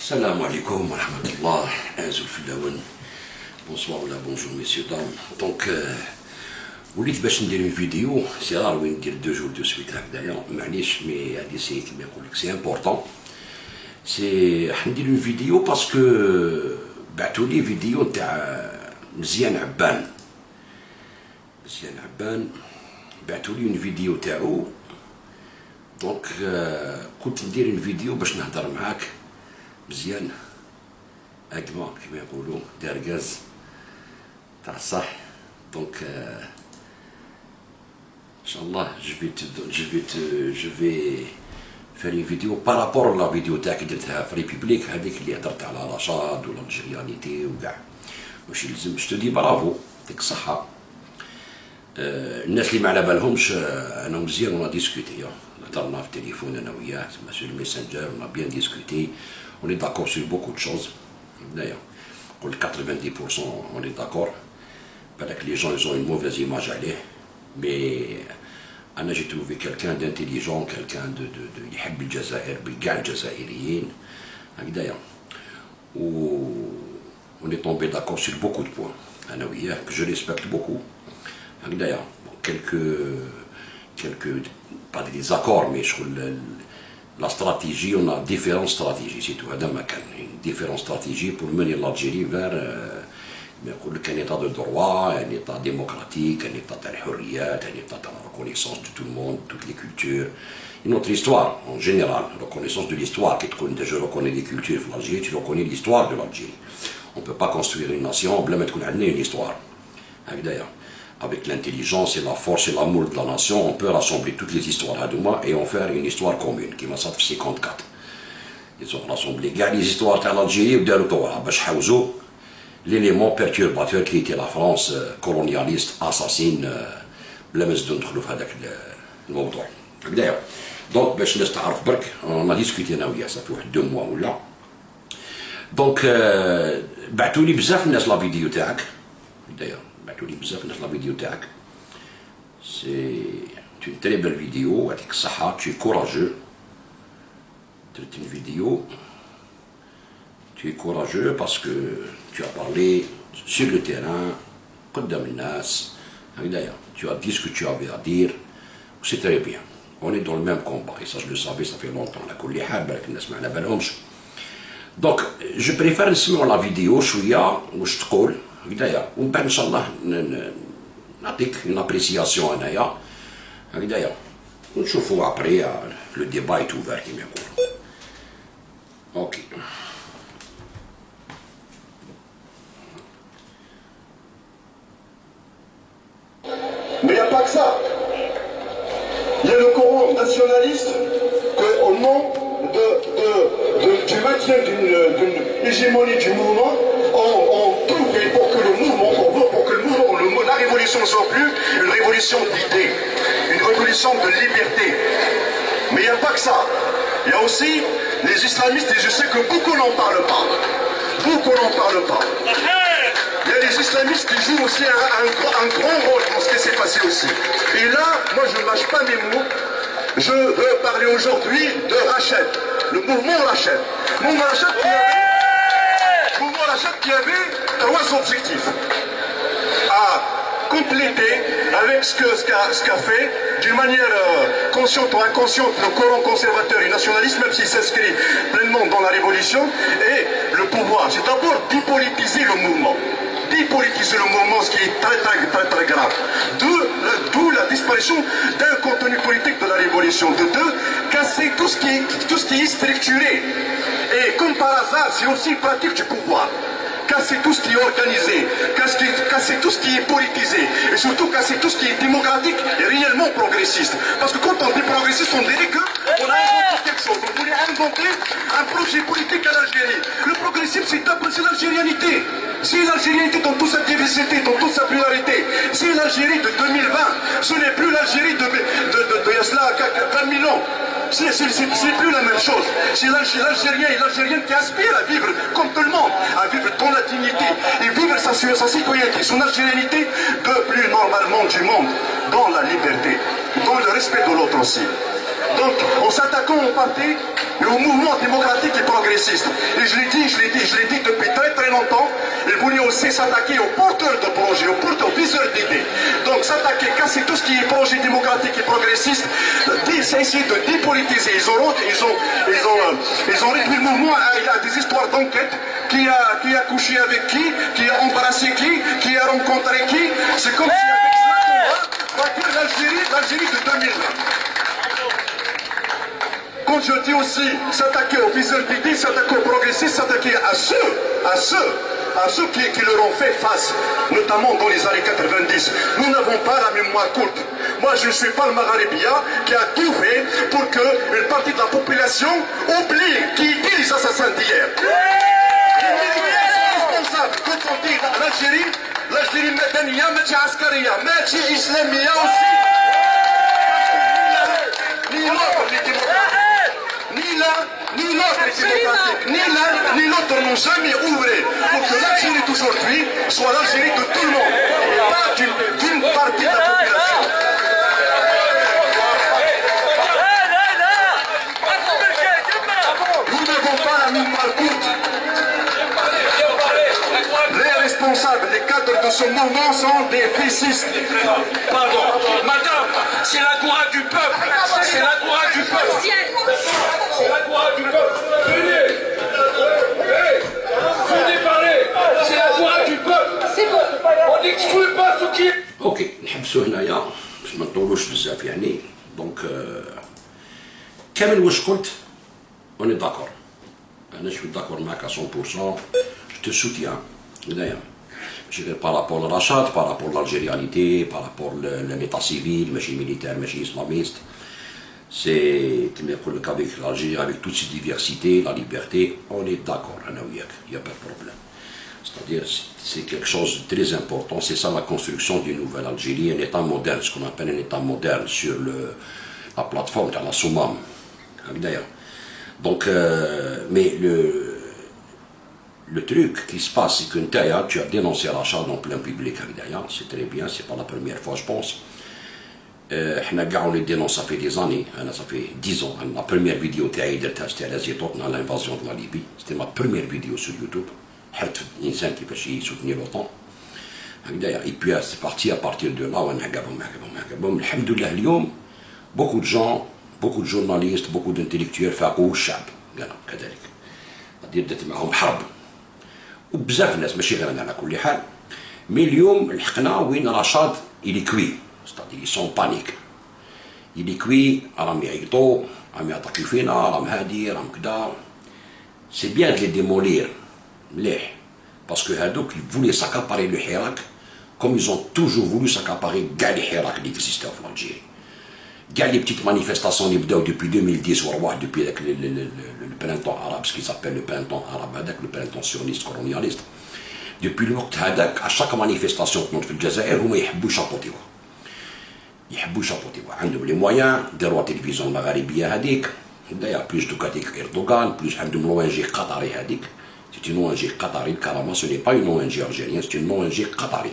Salam alaikum wa rahmatullah, bonsoir ou bonjour messieurs, dames. Donc, وليت باش ندير une vidéo, c'est rare وين ندير 2 jours de suite هكذايا، معليش مي هادي سي كيما يقول لك سي امبورطون. سي حندير une vidéo باسكو بعثولي فيديو تاع مزيان عبان. مزيان عبان بعثولي une vidéo تاعو، دونك كنت ندير une vidéo باش نهضر معاك مزيان هكذا كيما يقولوا داركاز تاع الصح. دونك Inch'Allah, je vais faire une vidéo par rapport à la vidéo تاعك درتها في ريبوبليك هذيك اللي هضرت على رشاد والالجيريانيتي وكاع. واش يلزم جو دي برافو يعطيك الصحة. الناس اللي ما على بالهمش انا مزيان ونا ديسكوتي، هضرنا في التليفون انا وياه تما سور الميسنجر ونا بيان ديسكوتي، اون اي داكور سور بوكو دو شوز. هنايا نقول 90% اون اي داكور. بالك لي جون يزون اون موفيز ايماج عليه، مي انا جي تروفي كالكان دانتيليجون، كالكان دو يحب الجزائر بكاع الجزائريين هكذايا، و اون اي طومبي داكور سور بوكو دو بوان انا وياه كو جو ريسبكت بوكو هكذايا. quelques pas des désaccords mais la stratégie, on a différentes stratégies, c'est tout. هذا ما كان différentes stratégies pour mener l'Algérie vers un état de droit, un état démocratique, un état de الحريات, un état de la reconnaissance de tout le monde, toutes les cultures. Et notre histoire en général, reconnaissance de l'histoire. Je reconnais les cultures de l'Algérie, tu reconnais l'histoire de l'Algérie. On ne peut pas construire une nation بلا ما تكون عندنا une histoire. Avec l'intelligence et la force et l'amour de la nation, on peut rassembler toutes les histoires et en faire une histoire commune, qui m'a sorti 54. Ils ont rassemblé les histoires de l'Algérie ou de l'Outtara, l'élément perturbateur qui était la France colonialiste, assassine, بلا ما نزيدو ندخلو في هذاك الموضوع. هكذايا. دونك باش الناس تعرف برك، انا ديسكوتي انا وياه صافي واحد 2 موا ولا. دونك بعثولي بزاف الناس لا فيديو تاعك. هكذايا. بعثولي بزاف الناس لا فيديو تاعك. سي اون تري بيل فيديو، يعطيك الصحة، tu es courageux. درت une vidéo. Tu es courageux parce que tu as parlé sur le terrain, قدام الناس. هكذايا. Tu as dit ce que tu avais à dire. C'est très bien. On est dans le même combat. Et ça je le savais, ça fait longtemps. على كل حال بالك الناس ما على بالهمش. دونك جو بريفير نسمعوا لا فيديو شوية واش تقول. هكذايا ومن بعد ان شاء الله نعطيك اون ابريسياسيون انايا هكذايا ونشوفوا ابري لو ديبا ايت اوفير كيما يقولوا. اوكي. Mais il n'y a pas que ça. Il y a le courant nationaliste que, au nom du maintien d'une hégémonie du mouvement, on trouve pour que le mouvement, la révolution ne soit plus une révolution d'idées, une révolution de liberté. Mais il n'y a pas que ça. Il y a aussi les islamistes, et je sais que beaucoup n'en parlent pas. Beaucoup n'en parlent pas. Il y a les islamistes qui jouent aussi un grand rôle dans ce qui s'est passé aussi. Et là, moi je ne mâche pas mes mots. Je veux parler aujourd'hui de Rachid, le mouvement Rachid. Le mouvement Rachid qui avait 3 objectifs à compléter avec ce qu'a fait d'une manière consciente ou inconsciente le courant conservateur et nationaliste, même s'il s'inscrit pleinement dans la révolution, et le pouvoir. C'est d'abord dépolitiser le mouvement. Dépolitiser le mouvement, ce qui est très grave. D'où la disparition d'un contenu politique de la révolution. De 2, casser tout ce qui est structuré. Et comme par hasard, c'est aussi une pratique du pouvoir. Casser tout ce qui est organisé, casser tout ce qui est politisé, et surtout casser tout ce qui est démocratique et réellement progressiste. Parce que quand on dit progressiste, on dirait qu'on a inventé quelque chose. On voulait inventer un projet politique à l'Algérie. Le progressisme, c'est l'algérianité. C'est l'Algérianité dans toute sa diversité, dans toute sa pluralité. C'est l'Algérie de 2020. Ce n'est plus l'Algérie de Yasla 20 000 ans. C'est plus la même chose. C'est l'Algérien et l'Algérienne qui aspire à vivre comme tout le monde, à vivre dans la dignité et vivre sa citoyenneté, son algérianité le plus normalement du monde, dans la liberté, dans le respect de l'autre aussi. Donc, en s'attaquant au parti et au mouvement démocratique et progressiste. Et je l'ai dit depuis très très longtemps, il voulait aussi s'attaquer aux porteurs de projets, aux porteurs viseurs d'idées. Donc s'attaquer, casser tout ce qui est projet démocratique et progressiste, essayer de dépolitiser. Ils ont réduit le mouvement à des histoires d'enquête. Qui a couché avec qui a embrassé qui a rencontré qui. C'est comme si avec ça, on va bâtir l'Algérie de 2020. Quand je dis aussi s'attaquer aux viseurs d'idées, s'attaquer aux progressistes, s'attaquer à ceux qui leur ont fait face, notamment dans les années 90. Nous n'avons pas la mémoire courte. Moi, je ne suis pas le Maghrébia qui a tout fait pour qu'une partie de la population oublie qui dit les assassins d'hier. Quand on dit l'Algérie Medania, Mati Askaria, Mati Islamia aussi. Ni l'autre les démocrates, ni l'autre les démocratiques, ni l'autre n'ont jamais ouvré pour que l'Algérie d'aujourd'hui soit l'Algérie de tout le monde, et pas d'une partie de la population. Nous n'avons pas la mémoire courte. Les responsables, les cadres de ce mouvement sont des fessistes. Pardon, madame, c'est la gloire du peuple. C'est la gloire du peuple. C'est la gloire du peuple. Venez. Venez parler. C'est la gloire du peuple. C'est bon. On n'exclut pas ce qui est. اوكي نحبسوا هنايا باش ما نطولوش بزاف يعني دونك كامل واش قلت اوني داكور انا شوي داكور معاك 100% جو تو سوتيان هنايا ماشي غير بارابور لرشاد بارابور لالجيريانيتي بارابور للميتا سيفيل ماشي ميليتير ماشي اسلاميست سي كما يقول لك افيك l'Algérie avec toute ses diversités la liberté on est d'accord انا وياك y a pas de problème. C'est-à-dire, c'est quelque chose de très important, c'est ça la construction d'une nouvelle Algérie, un État moderne, ce qu'on appelle un État moderne sur la plateforme de la Soumam. Donc, mais le truc qui se passe, c'est que tu as dénoncé Rachad en plein public, c'est très bien, c'est pas la première fois, je pense. On les dénonce, ça fait des années, ça fait 10 ans. La première vidéo, c'était à l'invasion de la Libye, c'était ma première vidéo sur YouTube. حرت الانسان كيفاش يسوتني لوطون هكذايا اي بي سي بارتي ابارتير دو لا ونحقبهم الحمد لله اليوم بوكو دو جون بوكو دو جورناليست بوكو دو انتيليكتويل فاقوا الشعب قالوا كذلك غادي بدات معاهم حرب وبزاف الناس ماشي غير انا على كل حال مي اليوم لحقنا وين رشاد الي كوي ستادي سون بانيك الي كوي راهم يعيطوا راهم يعطيو فينا راهم هادي راهم كدا سي بيان دو لي ديمولير مليح باسكو هادوك فولي ساكاباري لو حراك كوم يزون توجور فولو ساكاباري كاع لي حراك اللي اكزيستاو في الجيري كاع لي بتيت مانيفيستاسيون اللي بداو دوبي 2010 ورواح دوبي داك البرانتون عرب سكي سابيل لو برانتون عرب هذاك لو برانتون سيونيست كولونياليست دوبي الوقت هذاك اشاك مانيفيستاسيون تنوض في الجزائر هما يحبوا يشابوطيوها عندهم لي مويان داروا التلفزيون المغاربيه هذيك هدايا بلوس دوكاتيك اردوغان بلوس عندهم لونجي قطري هذيك. C'est une ONG qatari, carrément, ce n'est pas une ONG algérienne, c'est une ONG qatari.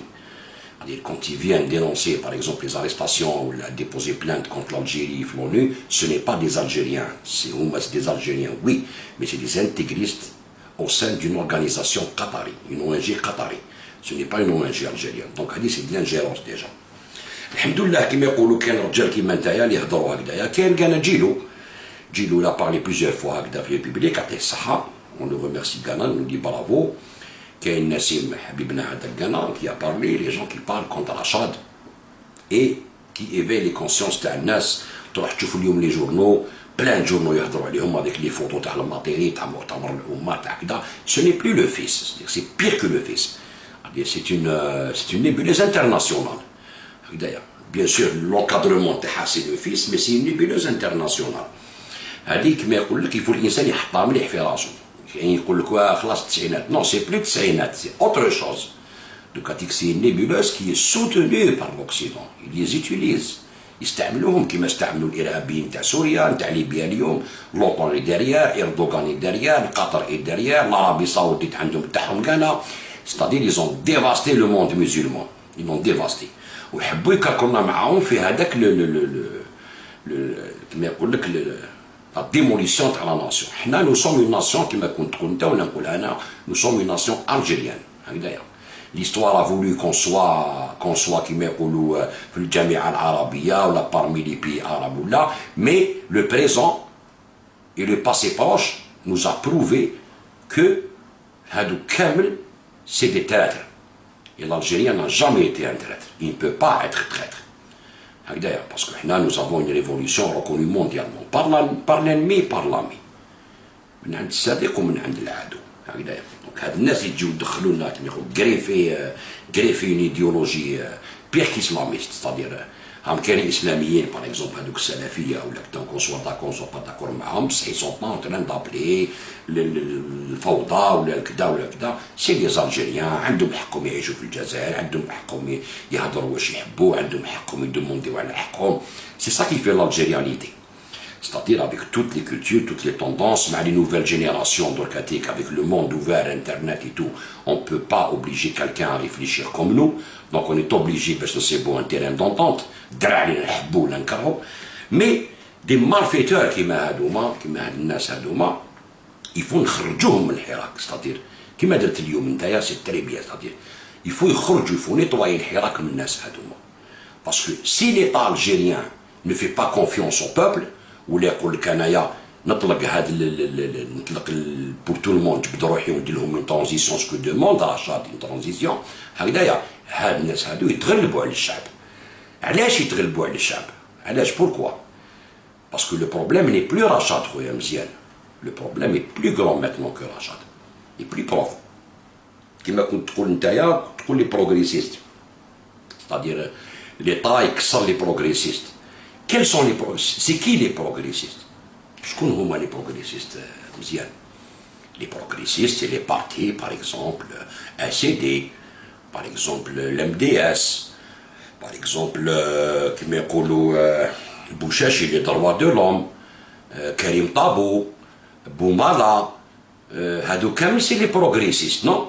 C'est-à-dire, quand ils viennent dénoncer, par exemple, les arrestations ou déposer plainte contre l'Algérie, l'ONU, ce n'est pas des Algériens, c'est des Algériens, oui, mais c'est des intégristes au sein d'une organisation qatari, une ONG qatari. Ce n'est pas une ONG algérienne. Donc, c'est de l'ingérence déjà. Alhamdoulilah, كما يقولوا كان رجال كيما نتايا اللي يهضروا هكذايا كان جيلو il a parlé plusieurs fois هكذا في الببليك عطيه الصحة. On le remercie Ghana, on nous dit bravo. Qu'il y a Nassim Habibna Ghana qui a parlé, les gens qui parlent contre Rachad et qui éveillent les consciences de Nas. Tu vas voir les journaux, plein de journaux avec les photos de l'Almatéri, ce n'est plus le fils, c'est pire que le fils. C'est une nébuleuse internationale. Bien sûr, l'encadrement c'est le fils, mais c'est une nébuleuse internationale. Il faut l'insan يحطها مليح في راسه. يعني يقول لك خلاص التسعينات نو سي بلو التسعينات سي اوتر شوز دوكا ديك سي نيبولوز كي سوتوني بار لوكسيدون لي زيتيليز يستعملوهم كيما استعملوا الارهابيين تاع سوريا تاع ليبيا اليوم لوطون اللي داريا اردوغان اللي داريا قطر اللي داريا العربي السعودي عندهم تاعهم كانا ستادير يزون ديفاستي لو موند مسلمون يلون ديفاستي ويحبوا يكركونا معاهم في هذاك كما يقول لك la démolition de la nation. Nous sommes une nation qui m'a conté, nous sommes une nation algérienne. L'histoire a voulu qu'on soit qui m'a dit le Jamia al-Arabia ou parmi les pays arabes là, mais le présent et le passé proche nous a prouvé que Hadou Kamel c'est des traîtres. Et l'Algérien n'a jamais été un traître. Il ne peut pas être traître. Parce que nous avons une révolution reconnue mondialement par l'ennemi et par l'ami. من عند الصديق ومن عند العدو. Donc هاد الناس يجيو يدخلوا لنا غريفي une idéologie pire qu'islamiste, c'est-à-dire هم كاينين اسلاميين باغ اكزومبل هذوك السلفيه ولا كدا كون سوا داكور سوا با داكور معاهم بصح سون با اون تران دابلي الفوضى ولا كدا ولا كدا سي لي زالجيريان عندهم حقهم يعيشوا في الجزائر عندهم حقهم يهضروا واش يحبوا عندهم حقهم يدومونديو على حقهم سي سا كي في l'algérianité. C'est-à-dire avec toutes les cultures, toutes les tendances, mais les nouvelles générations d'Orkatik, avec le monde ouvert, Internet et tout, on ne peut pas obliger quelqu'un à réfléchir comme nous. Donc on est obligé, parce que c'est beau, un terrain d'entente, mais des malfaiteurs qui m'a il faut نخرجوهم من الحراك. C'est-à-dire, qui m'a dit اليوم نتايا, c'est très bien, c'est-à-dire, il faut يخرجوا, il faut nettoyer الحراك من الناس هذوما. Parce que si l'État algérien ne fait pas confiance au peuple, ولا يقول لك انايا نطلق هذا نطلق بور تو الموند جبد روحي وندير لهم اون ترانزيسيون سكو دوموند راشاد اون ترانزيسيون هكذايا هاد الناس هادو يتغلبوا على الشعب. علاش يتغلبوا على الشعب؟ علاش بوركوا؟ باسكو لو بروبليم ني بلو راشاد خويا مزيان. لو بروبليم اي بلو غران ماتنون كو راشاد اي بلو بروفون. كيما كنت تقول نتايا تقول لي بروغريسيست c'est-à-dire l'État يكسر لي بروغريسيست. Quels sont les progressistes? C'est qui les progressistes? Je connais les progressistes, les progressistes, c'est les partis, par exemple, SED, par exemple, l'MDS, par exemple, Bouchachi, les droits de l'homme, Karim Tabou, Boumala, Hadoukem, c'est les progressistes, non?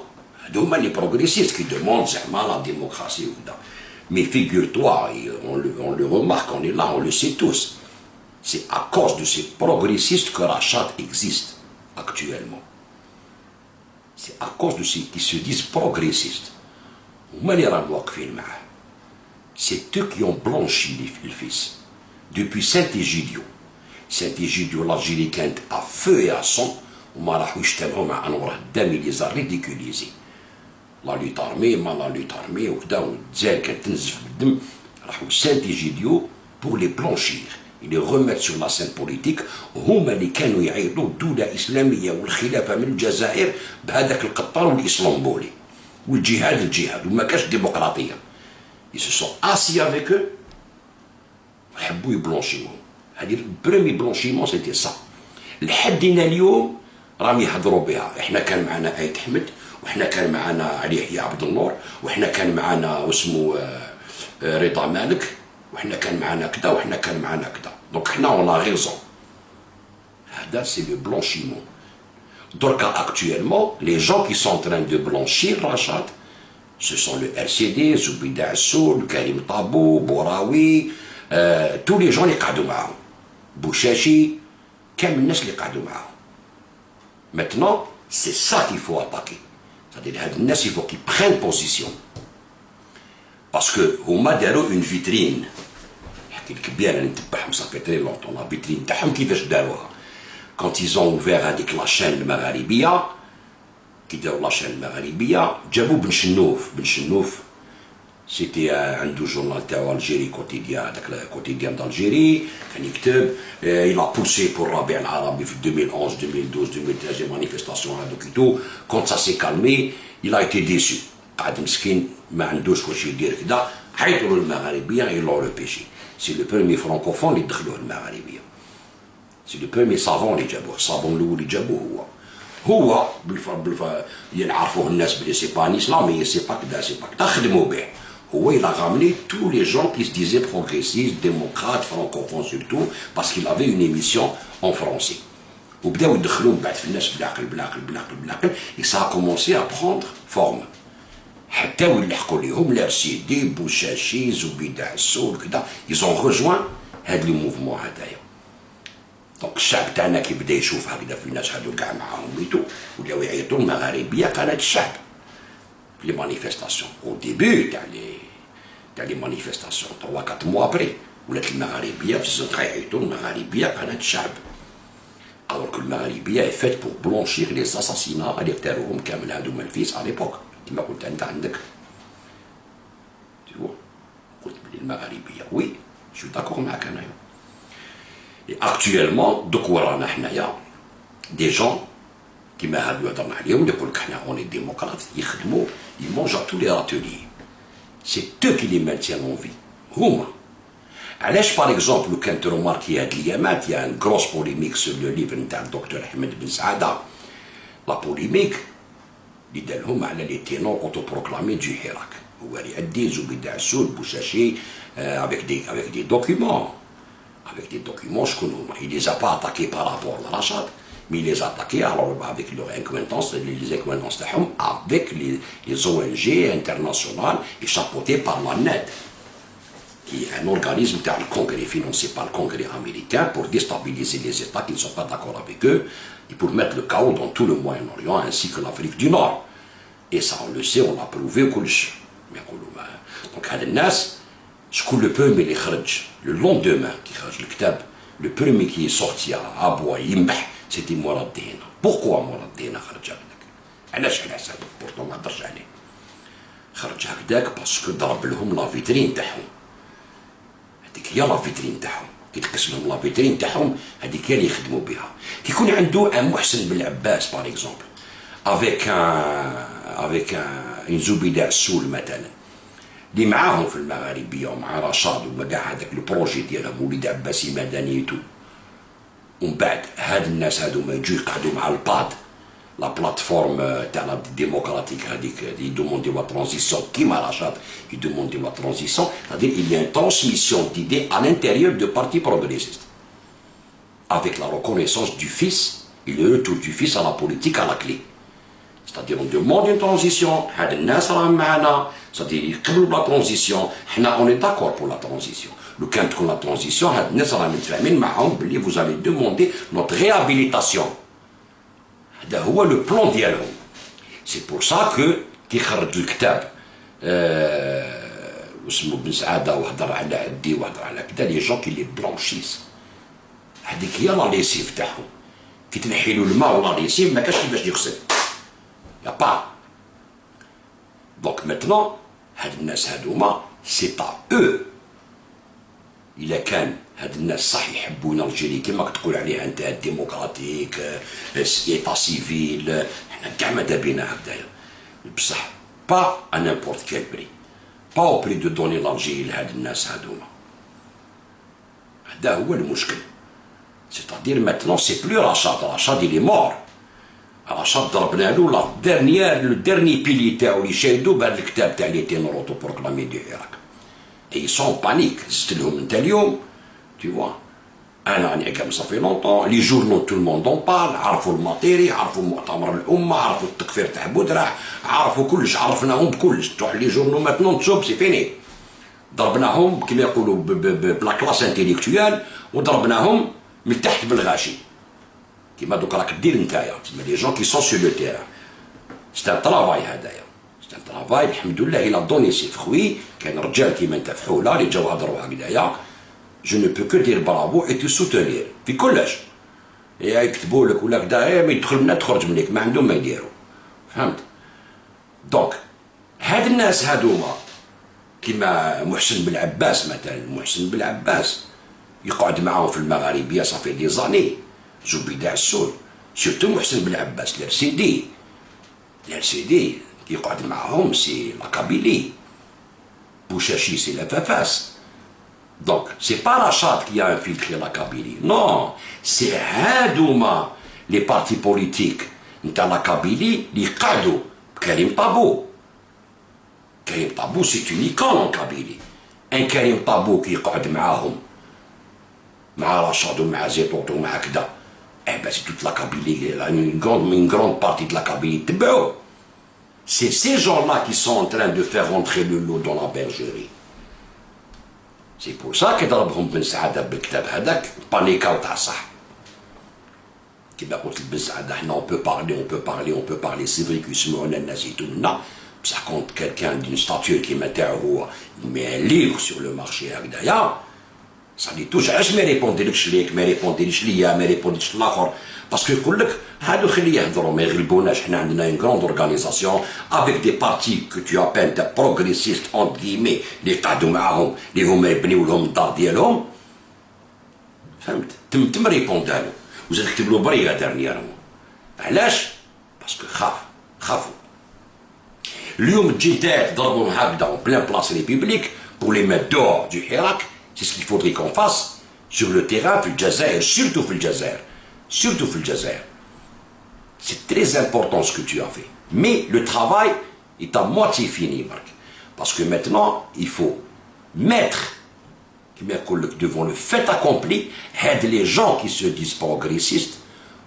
Hadoukem, les progressistes qui demandent la démocratie. Mais figure-toi, on le remarque, on est là, on le sait tous. C'est à cause de ces progressistes que Rachat existe actuellement. C'est à cause de ceux qui se disent progressistes. C'est eux qui ont blanchi le fils. Depuis Saint-Égidio. Saint-Égidio, l'Algérie est à feu et à sang. Il les a ridiculisés. La lutte armée, la lutte armée, Saint-Égidio pour les blanchir et les remettre sur la scène politique. هما اللي كانوا يعيطوا الدولة إسلامية والخلافة من الجزائر بهذاك القطار والإسلامبولي والجهاد وما كاش ديمقراطية. Ils se sont assis avec eux وحبوا يبلونشيوهم. هذه البريمي بلونشيمون سيتي سا. لحدنا اليوم راهم يهضروا بها. احنا كان معنا آيت أحمد وإحنا كان معنا علي يحيى عبد النور وإحنا كان معنا واسمه رضا مالك وإحنا كان معنا كذا وإحنا كان معنا كذا. دونك إحنا on a raison. هذا c'est le blanchiment. Donc actuellement les gens qui sont en train de blanchir Rachat ce sont le RCD, Zoubida Assoul, Karim Tabou, Bouraoui, tous les gens اللي قعدوا معاهم. Bouchachi, كامل الناس اللي قعدوا معاهم. Maintenant c'est ça qu'il faut attaquer. C'est-à-dire il faut qu'ils prennent position. Parce que هما داروا une vitrine. نحكي لك بيان انا نتبعهم صافي تري لونطون لا فيترين تاعهم كيفاش داروها. Quand ils ont ouvert هذيك لا chaîne المغاربيه كي داروا لا chaîne المغاربيه جابوا بن شنوف سيتي عنده جورنال تاعو الجيري كوتيديان هذاك كوتيديان d'Algérie كان يكتب il a poussé pour الربيع العربي في 2011 2012 2013 les manifestations هذوك تو quand ça s'est calmé il a été déçu قاعد مسكين ما عندوش واش يدير كذا عيطوا للمغاربيه ils l'ont repêché. C'est le premier francophone اللي دخلوه المغاربيه. C'est le premier savant اللي جابوه. الصابون الاول اللي جابوه هو يعرفوه الناس بلي سي با ان اسلامي سي با كذا سي با كذا خدموا به. Il a ramené tous les gens qui se disaient progressistes, démocrates, francophones surtout, parce qu'il avait une émission en français. Et ça a commencé à prendre forme. Ils ont rejoint le mouvement. دونك الشعب تاعنا كي بدا يشوف هكذا في الناس هادو كاع معاهم ميتو ولاو يعيطوا المغاربيه قناه الشعب في لي مانيفيستاسيون او ديبي تاع لي مانيفيستاسيون 3 4 موا ابري ولات المغاربيه في الزنقه يعيطوا المغاربيه قناه الشعب alors que المغاربيه est faite pour blanchir les assassinats اللي اختاروهم كامل هادوما الفيس على ليبوك كيما قلت انت عندك قلت بلي المغاربيه وي جو داكور معاك انايا اكتويلمون دوك ورانا حنايا دي جون كيما هادو هضرنا عليهم يقول لك حنا اوني ديموقراط يخدموا يمونجا تو لي راتولي سي تو كي لي مانتيان اون في هما علاش باغ اكزومبل لو كان تروماركي هاد الايامات يا ان كروس بوليميك سور لو ليفر نتاع الدكتور احمد بن سعاده لا بوليميك اللي دارهم على لي تينور اوتو بروكلامي دو حراك هو يأدي زبيدة السود بوشاشي avec des documents avec des documents شكون هما il les a pas attaqués par rapport à Rachad mais il les a attaqués alors avec leur incompétence les incompétences تاعهم avec les ONG internationales et chapeautés par la NED qui est un organisme تاع الكونغري financé par le congrès américain pour déstabiliser les États qui ne sont pas d'accord avec eux et pour mettre le chaos dans tout le Moyen-Orient ainsi que l'Afrique du Nord et ça on le sait on l'a prouvé وكلشي دونك هاد الناس شكون لو برومي اللي خرج لو لوندومان كي خرج الكتاب لو برومي كي سورتي ابوا يمح سيتي مراد دهينا بوركوا مراد دهينا خرج هكذاك علاش على حساب بورتو ما هضرش عليه خرج هكذاك باسكو ضرب لهم لا فيترين تاعهم هذيك هي لا فيترين تاعهم كي تقيس لهم لا فيترين تاعهم هذيك هي اللي يخدموا بها كي يكون عنده ان محسن بن عباس باغ اكزومبل افيك ان زبيدة السول مثلا اللي معاهم في المغاربيه ومع رشاد وما كاع هذاك البروجي ديالهم وليد عباسي مدنيتو ومن بعد هاد الناس هادو ما يجوا يقعدوا مع الباد لا بلاتفورم تاع لا ديموكراتيك هذيك يدوموندي لا ترانزيسيون كيما رشاد يدوموندي لا ترانزيسيون c'est-à-dire il y a une transmission d'idées à l'intérieur de partis progressistes avec la reconnaissance du fils et le retour du fils à la politique à la clé c'est-à-dire on demande une transition هاد الناس راهم معنا c'est-à-dire يقبلوا لا ترانزيسيون حنا اوني داكور بور لا ترانزيسيون لو كان تكون لا ترانزيسيون هاد الناس راهم متفاهمين معاهم بلي vous allez demander notre réhabilitation هذا هو لو بلان ديالهم سي بور سا كو كي خرج الكتاب واسمو بن سعاده وهضر على عدي وهضر على كذا لي جون كي لي بلانشيس هذيك هي لا ليسيف تاعهم كي تنحيلو الماء ولا ليسيف ما كاش كيفاش يغسل يا با دونك ماتنون هاد الناس هادوما سي با او الا كان هاد الناس صح يحبونا الجيري كيما تقول عليها انت ديموكراتيك ايتا سيفيل حنا كاع ماذا بينا هكذايا بصح با ا نيمبورت كيل بري با او بري دو دوني لالجيري لهاد الناس هادوما هذا هو المشكل سيتادير ماتنون سي بلو رشاد il est mort رشاد ضربنا له لا لو ديرني بيلي تاعو اللي شايدو بهذا الكتاب تاع لي تينور اوتو بروكلامي دو حراك اي سون بانيك زدت لهم انت اليوم tu vois انا راني كام صافي لونطون لي جورنو تو الموند اون بال عرفوا الماتيري عرفوا مؤتمر الامه عرفوا التكفير تاع بودره عرفوا كلش عرفناهم بكلش تروح لي جورنو ماتنون تشوب سي فيني ضربناهم كيما يقولوا بلا كلاس انتيليكتويال وضربناهم من تحت بالغاشي كيما دوك راك دير نتايا تسمى لي جون كي سون سور لو تيران سي ان طرافاي هذايا سي ان طرافاي الحمد لله الى دوني سي فخوي كاين رجال كيما انت فحوله اللي جاو هضروا هكذايا جو نو بو كو دير برافو اي تو سوتونير في كلش يا يكتبوا لك ولا كدا ما يدخل منا تخرج منك ما عندهم ما يديروا فهمت دونك هاد الناس هادوما كيما محسن بن عباس مثلا محسن بن عباس يقعد معاهم في المغاربيه صافي دي زاني زبيدة السود سيرتو محسن بن عباس الارسيدي يقعد معاهم سي لا كابيلي بوشاشي سي لا فافاس دونك سي با رشاد كي ا انفيلتري لا كابيلي نو سي هادوما لي بارتي بوليتيك نتاع لا كابيلي اللي قعدوا بكريم طابو كريم طابو سي اون ايكون ان كابيلي ان كريم طابو كي يقعد معاهم مع رشاد ومع زيطوط ومع كدا bah c'est toute la Kabylie, une grande partie de la Kabylie. C'est ces gens-là qui sont en train de faire rentrer le loup dans la bergerie. C'est pour ça que ضربهم بن سعادة بالكتاب هذاك بانيكاو تاع صح. كما قلت بزاف حنا اون بو بارلي سي فري كيسمعونا الناس يتولنا بصح كونت كالكان دين ستاتور كيما تاعو هو يمي ان ليفر سور لو مارشي هكذايا ça dit touche علاش ما ريبونديلكش ليك ما ريبونديليش ليا ما ريبونديلش الاخر باسكو يقول لك هادو خليه يهضروا ما يغلبوناش حنا عندنا اون كروند اورغانيزاسيون افيك دي بارتي كو تو ابان تا بروغريسيست اونت كيمي اللي قعدوا معاهم اللي هما يبنيو لهم الدار ديالهم فهمت تم ريبوندالو وزاد كتب له بريغه دارنييرمون علاش باسكو خافوا اليوم تجي نتا تضربهم هكذا اون بلان بلاص ريبوبليك بور لي ميت دور دو حراك. C'est ce qu'il faudrait qu'on fasse sur le terrain في الجزائر surtout في الجزائر. C'est très important ce que tu as fait. Mais le travail est à moitié fini برك. Parce que maintenant il faut mettre كما يقول لك devant le fait accompli هاد les gens qui se disent progressistes.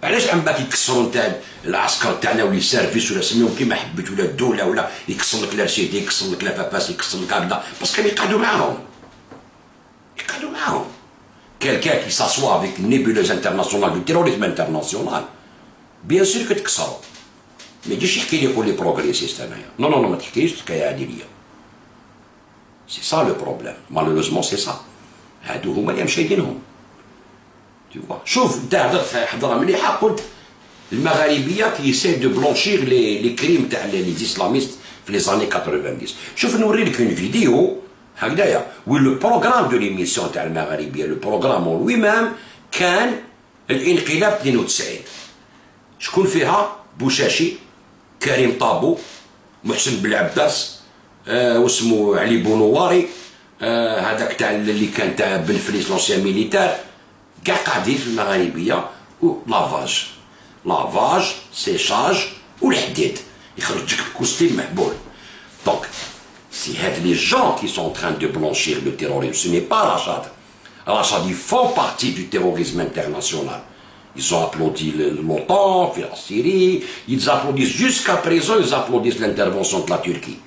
علاش عم باك يكسروا نتاع العسكر تاعنا ولا سيرفيس ولا سميهم كيما حبيت ولا الدوله ولا يكسر لك لارشيدي يكسر لك لافاباس يكسر لك هكذا باسكو يقعدوا معاهم. Quelqu'un qui s'assoit avec une nébuleuse internationale du terrorisme international, bien sûr que تكسروا. ما يجيش يحكي لي يقول لي بروغريسيست انايا. نو ما تحكيش حكايه عاديه. سي سا لو بروبليم. مالوروزمون سي سا. هادو هما اللي مشايدينهم. Tu vois. شوف انت هضرت حضره مليحه قلت المغاربيه كي يساي دو بلونشيغ لي كريم تاع لي اسلاميست في لي زاني 90. شوف نوري لك اون فيديو هكذايا وين لو بروغرام دو ليميسيون تاع المغاربيه لو بروغرام لوي مام كان الانقلاب 92. شكون فيها؟ بوشاشي، كريم طابو، محسن بلعباس، واسمو علي بونواري، هذاك تاع اللي كان تاع بن فليس لونسيان ميليتار، كاع قاعدين في المغاربيه و لافاج سيشاج والحديد يخرج لك بكوستيم محبول. دونك c'est les gens qui sont en train de blanchir le terrorisme, ce n'est pas Rachad. Rachad, ils font partie du terrorisme international. Ils ont applaudi l'OTAN, la Syrie, ils applaudissent jusqu'à présent, ils applaudissent l'intervention de la Turquie.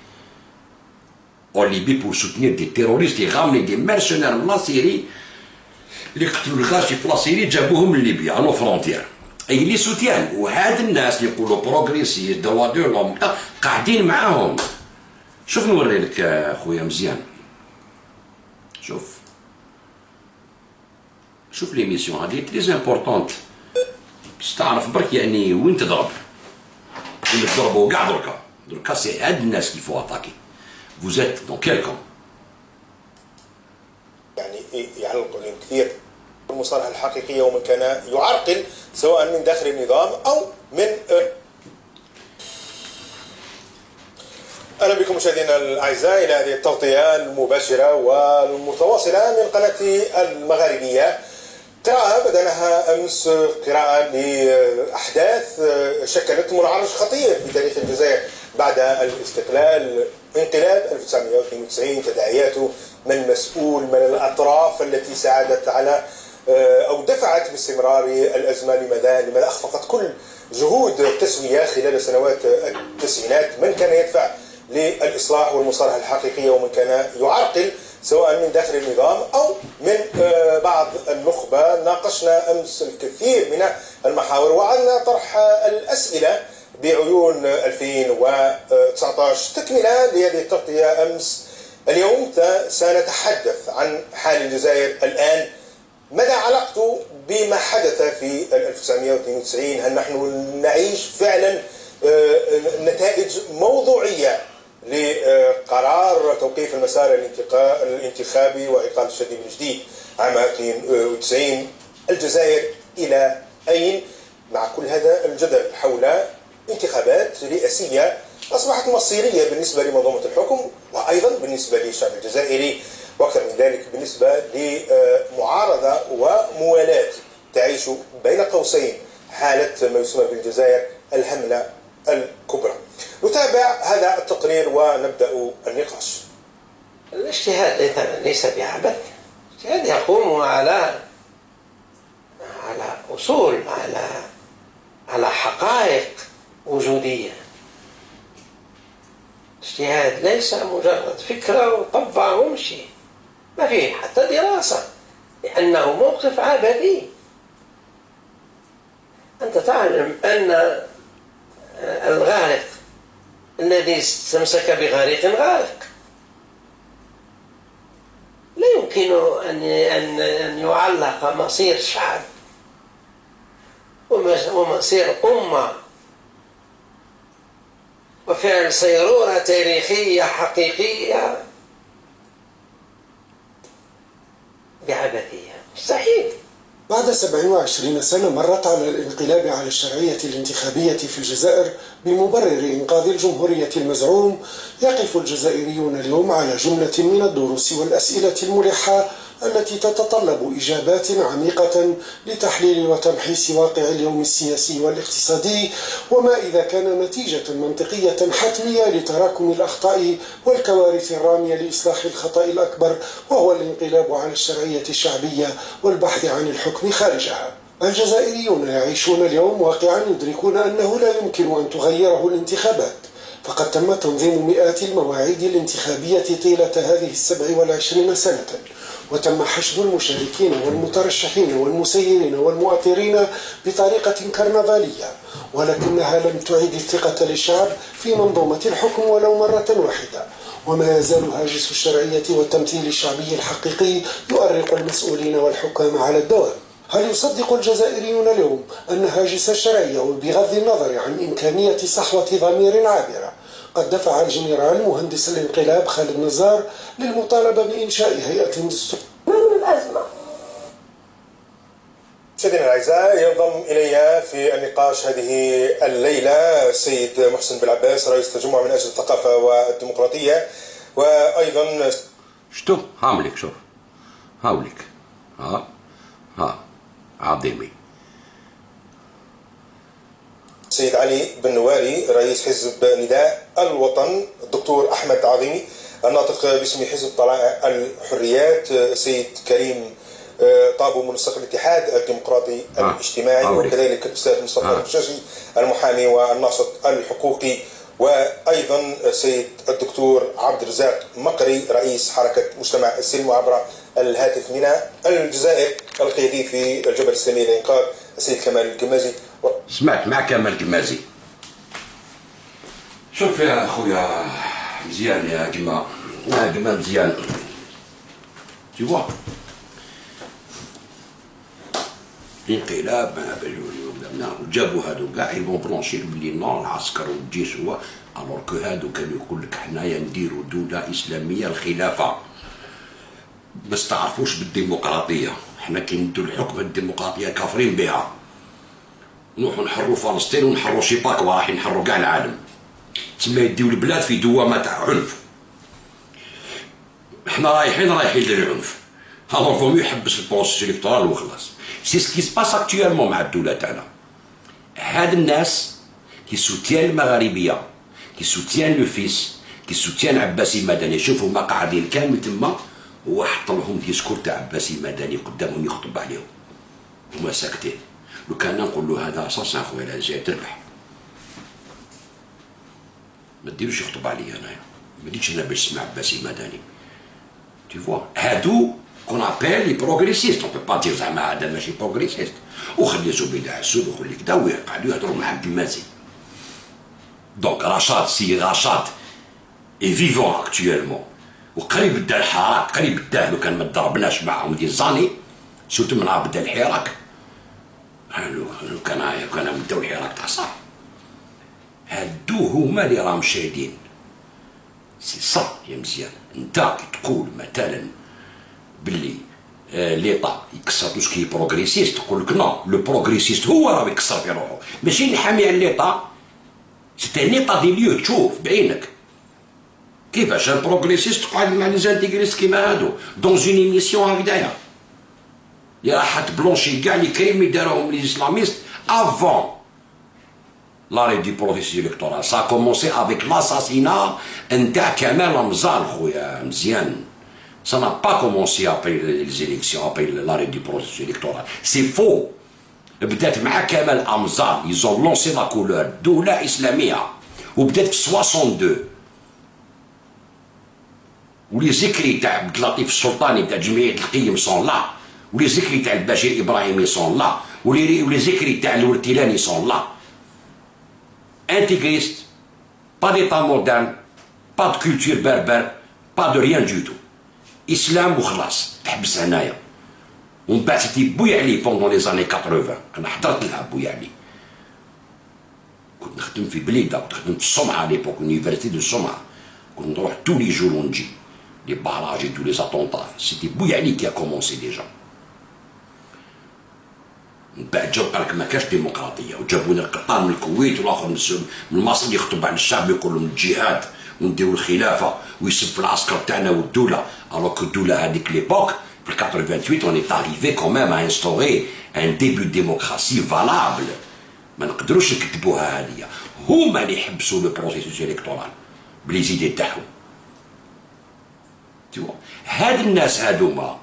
En Libye pour soutenir des terroristes et ramener des mercenaires de la Syrie, les Khtloulkhachi de la Syrie, جابوهم من ليبيا, à nos frontières. Et ils les soutiennent. وهاد الناس اللي يقولوا بروغريسيست droits de l'homme قاعدين معاهم. شوف نوري لك خويا مزيان. شوف ليميسيون هادي تري امبورطونت باش تعرف برك يعني وين تضرب. وين تضربوا كاع دركا سي هاد الناس كي فو اتاكي. فوزيت دون كيل كون. يعني يعلق عليهم كثير المصالحة الحقيقية ومن كان يعرقل سواء من داخل النظام أو من أهلا بكم مشاهدينا الأعزاء إلى هذه التغطية المباشرة والمتواصلة من قناة المغاربية. قراءة بدأناها أمس، قراءة لأحداث شكلت منعرج خطير في تاريخ الجزائر بعد الاستقلال. انقلاب 1992 تداعياته، من المسؤول، من الأطراف التي ساعدت على أو دفعت باستمرار الأزمة، لماذا أخفقت كل جهود التسوية خلال سنوات التسعينات، من كان يدفع للإصلاح والمصالحة الحقيقية ومن كان يعرقل سواء من داخل النظام أو من بعض النخبة. ناقشنا أمس الكثير من المحاور وعدنا طرح الأسئلة بعيون 2019 تكملة لهذه التغطية أمس. اليوم سنتحدث عن حال الجزائر الآن، مدى علاقته بما حدث في 1992. هل نحن نعيش فعلا نتائج موضوعية لقرار توقيف المسار الانتخابي وإقالة الشادي بن جديد عام 92؟ الجزائر إلى أين مع كل هذا الجدل حول انتخابات رئاسية أصبحت مصيرية بالنسبة لمنظومة الحكم وأيضا بالنسبة للشعب الجزائري، وأكثر من ذلك بالنسبة لمعارضة وموالاة تعيش بين قوسين حالة ما يسمى بالجزائر الهملة الكبرى. نتابع هذا التقرير ونبدأ النقاش. الاجتهاد ليس بعبث، الاجتهاد يقوم على أصول، على حقائق وجودية. الاجتهاد ليس مجرد فكرة وطبع ومشي، ما فيه حتى دراسة، لأنه موقف عبثي. أنت تعلم أن الغارق الذي استمسك بغريق غارق لا يمكن أن يعلق مصير شعب ومصير أمة وفعل صيرورة تاريخية حقيقية بعبثية. مستحيل. بعد 27 سنة مرت على الانقلاب على الشرعية الانتخابية في الجزائر بمبرر إنقاذ الجمهورية المزعوم، يقف الجزائريون اليوم على جملة من الدروس والأسئلة الملحة التي تتطلب إجابات عميقة لتحليل وتمحيص واقع اليوم السياسي والاقتصادي، وما إذا كان نتيجة منطقية حتمية لتراكم الأخطاء والكوارث الرامية لإصلاح الخطأ الأكبر، وهو الانقلاب على الشرعية الشعبية والبحث عن الحكم خارجها. الجزائريون يعيشون اليوم واقعا يدركون أنه لا يمكن أن تغيره الانتخابات، فقد تم تنظيم مئات المواعيد الانتخابية طيلة هذه 27 سنة، وتم حشد المشاركين والمترشحين والمسيرين والمؤثرين بطريقة كرنفالية، ولكنها لم تعد الثقة للشعب في منظومة الحكم ولو مرة واحدة، وما يزال هاجس الشرعية والتمثيل الشعبي الحقيقي يؤرق المسؤولين والحكام على الدوام. هل يصدق الجزائريون اليوم أن هاجس الشرعية وبغض النظر عن إمكانية صحوة ضمير عابرة قد دفع الجنرال مهندس الانقلاب خالد نزار للمطالبة بإنشاء هيئة دستورية؟ ما من الأزمة؟ مشاهدينا الأعزاء، ينضم إلي في النقاش هذه الليلة السيد محسن بالعباس رئيس التجمع من أجل الثقافة والديمقراطية، وأيضا شتو هاملك شوف هاولك ها عظيمي السيد علي بن نواري رئيس حزب نداء الوطن، الدكتور أحمد عظيمي الناطق باسم حزب طلائع الحريات، السيد كريم طابو منسق الاتحاد الديمقراطي الاجتماعي، وكذلك الأستاذ مصطفى الرشاشي المحامي والناشط الحقوقي، وأيضا السيد الدكتور عبد الرزاق مقري رئيس حركة مجتمع السلم عبر الهاتف من الجزائر، القيادي في الجبهة الإسلامية للإنقاذ السيد كمال القمازي. سمعت مع كمال القمازي. شوف يا خويا مزيان يا جماعة مزيان tu vois الانقلاب جابوا هادو كاع يبون بلونشير بلي نار العسكر والجيش هو الوغ كو هادو كانوا يقول لك حنايا نديروا دولة إسلامية الخلافة، بس تعرفوش بالديمقراطية، حنا كي ندو الحكم الديمقراطية كافرين بها، نروحو نحروا فلسطين ونحروا شي باكوا راح نحروا كاع العالم، تسمى يديو البلاد في دوامة تاع عنف، حنا رايحين للعنف، الوغ فو ميو يحبس البروسيس الكترال وخلاص. سي سكي سباس اكتويلمون مع الدولة تاعنا. هاد الناس كي سوتيان المغاربية، كي سوتيان لو فيس، كي سوتيان عباسي مدني، شوفوا ما قاعدين كامل تما، هو حط لهم ديسكور تاع عباسي مدني قدامهم يخطب عليهم، هما ساكتين. لو كان نقول له هذا اساسا خويا الجزائر تربح، ما ديروش يخطب عليا انايا، ما ديتش انا باش نسمع عباسي مدني. Tu vois, هادو كون ابيل لي بروغريسيست، اون بو با دير زعما هذا ماشي بروغريسيست، وخلي زبيدة عسود وخلي كدا ويقعدوا يهضروا مع القمازي. دونك رشاد سي رشاد اي فيفون اكتويلمون، وقريب دا الحراك، قريب داه لو كان ما ضربناش معاهم دي زاني، سورتو من عبد الحراك، لو كان بداو الحراك تاع صح. هادو هما اللي راهم شاهدين. سي صح يا مزيان، انت كي تقول مثلا باللي ليطا يكسر تو سكي بروغريسيست، تقول لك نو لو بروغريسيست هو راه يكسر في روحه، ماشي نحامي على ليطا، سيتي ليطا دي ليو تشوف بعينك كيفاش ان بروغريسيست تقعد مع لي زانتيغريست كيما هادو دون اون ايميسيون هكذايا، يا راح تبلونشي كاع لي كريم اللي داروهم لي اسلاميست افون l'arrêt du processus électoral. Ça a commencé avec l'assassinat نتاع كمال رمزان خويا مزيان. Ça n'a pas commencé après les élections, après l'arrêt du processus électoral. C'est faux. بدات مع كمال رمزان، ils ont lancé la couleur دولة إسلامية، وبدات في 62. ولي زكري تاع عبد اللطيف السلطاني تاع جمعية القيم صون لا، ولي زكري تاع البشير إبراهيمي صون لا، ولي زيكري تاع الورتيلاني سون لا انتيغريست با ديتا مودرن با دو كولتور بربر با دو ريان دو تو اسلام وخلاص تحبس هنايا. ومن بعد سيتي بويعلي بوندون لي زاني 80 انا حضرت لها بويعلي كنت نخدم في بليده كنت نخدم في الصومعه ليبوك يونيفرسيتي دو الصومعه كنت نروح تو لي جور ونجي لي باراج تو لي اتونتا سيتي بويعلي كي ا كومونسي ديجا. من بعد جاو قالك ما كاش ديمقراطيه وجابونا القطان من الكويت والاخر من مصر يخطب على الشعب يقول لهم الجهاد ونديرو الخلافه ويسب في العسكر تاعنا والدوله الوغ كو الدوله هذيك ليبوك في 88 on est arrivé quand même à instaurer un début de démocratie valable. ما نقدروش نكتبوها هذه هما اللي يحبسوا لو بروسيسوس الكتورال بلي زيدي تاعهم. هاد الناس هادوما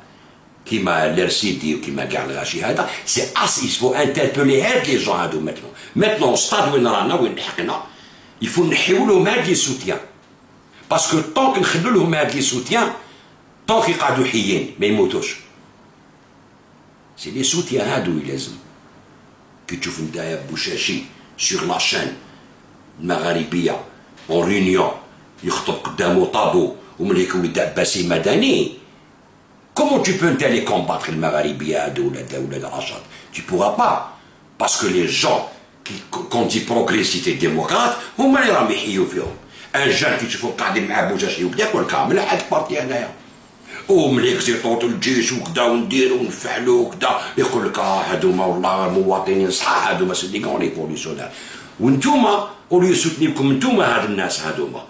كيما لرسيدي وكيما كاع الغاشي هذا سي اس يسفو انتربولي هاد لي جون هادو ماتنون ستاد وين رانا وين لحقنا يفو نحيو لهم هاد لي سوتيان باسكو طونك نخلو لهم هاد لي سوتيان طونك يقعدو حيين ما يموتوش سي لي سوتيان هادو يلازم كي تشوف نتايا بوشاشي سيغ لاشين المغاربيه اون ريونيون يخطب قدامو طابو ومن هيك ولد عباسي مدني. Comment tu peux aller combattre le Magharibiya ou le Rachad? Tu ne pourras pas. Parce que les gens, quand ils dit progressistes et démocrates, هم اللي راهم يحيوا فيهم. ان جان كي تشوفو قاعدين مع بوجاشي وبياكل كامل هاد البارتي هنايا. وملي كزيطوط الجيش وكذا ونديرو ونفعلو وكذا يقول لك هادوما والله مواطنين صحاح هادوما سي دي غون ريفوليسيونير. وانتوما اوليو سوتنيكم انتوما هاد الناس هادوما.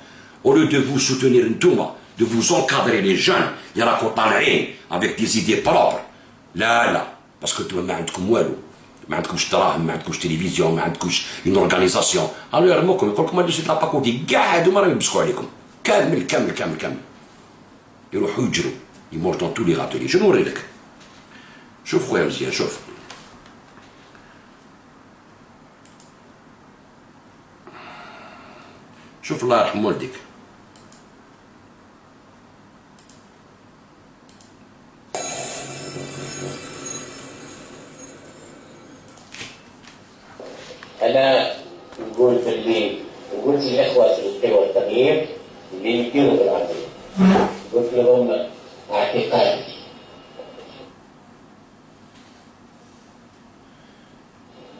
اوليو دو فو سوتونير انتوما. De vous encadrer les jeunes, il y a طالعين avec des idées propres. لا لا باسكو انتوما ما عندكم والو، ما عندكمش دراهم، ما عندكمش تلفزيون، ما عندكمش اون اورغانيزاسيون، الو يرموكم يقول لكم هادو سي لا باكوتي كاع هادوما راهم يبسكوا عليكم كامل كامل كامل كامل. يروحوا يجروا يمونج دون تو لي غاتولي. شنو نوري لك؟ شوف خويا مزيان شوف. شوف الله يرحم والديك. أنا نقول باللي قلت للإخوة في القوى والتغيير اللي يديروا بالعربية قلت لهم اعتقادي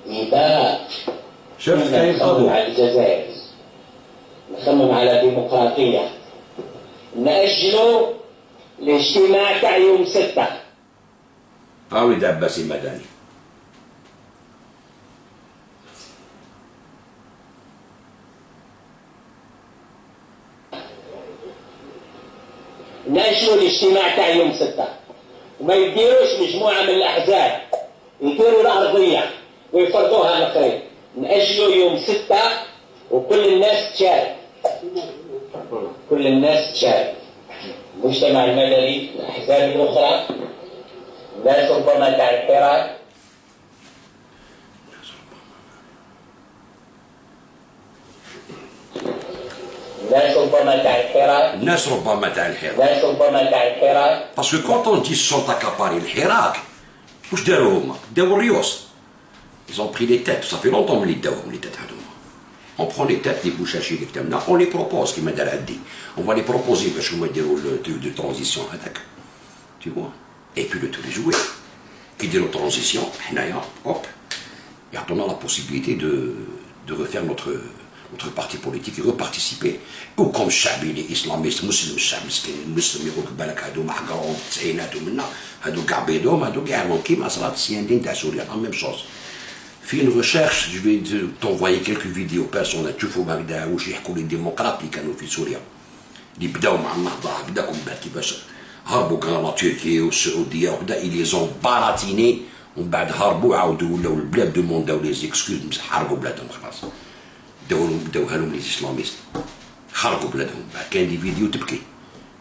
إذا شفت كيف نخمم على الجزائر نخمم على ديمقراطية نأجلوا الاجتماع تاع يوم 6. ولد عباسي مدني. نأجلوا الاجتماع تاع يوم 6 وما يديروش مجموعة من الأحزاب يديروا الأرضية ويفرضوها على الآخرين. نأجلوا يوم 6 وكل الناس تشارك. كل الناس تشارك. المجتمع المدني الأحزاب الأخرى الناس ربما تاع الحراك الناس ربما تاع الحراك باسكو كونت اون دي سون اكاباري الحراك واش داروا هما؟ داو الريوس. Ils ont pris les têtes, ça fait longtemps ملي داوهم لي تيت هادوما. On prend les têtes des bouchachis اللي كتبنا, on les propose كيما دار عدي. On va les proposer باش هما يديروا le truc de transition هذاك. Tu vois? Et puis le truc est joué. كي يديروا transition حنايا hop يعطونا la possibilité de refaire notre parti politique et reparticiper. Ou comme الشعب اللي اسلاميست مسلم الشعب مسكين المسلم يقول لك بالك هادو حقروا التسعينات ومنا هادو كاع بيضهم هادو كاع كيما صرات السياندين تاع سوريا لا ميم شوز. في une recherche je vais t'envoyer quelques vidéos personnelles تشوفوا هكذا واش يحكوا لي ديمقراط اللي كانوا في سوريا اللي بداو مع النهضه هكذا ومن بعد كيفاش هربوا كاع تركيا والسعوديه وكذا إلي زون باراتيني ومن بعد هربوا عاودوا ولاو البلاد دومونداو لي زيكسكوز حرقوا بلادهم خلاص. داوها لهم لي اسلاميست خرقوا بلادهم. بعد كاين دي فيديو تبكي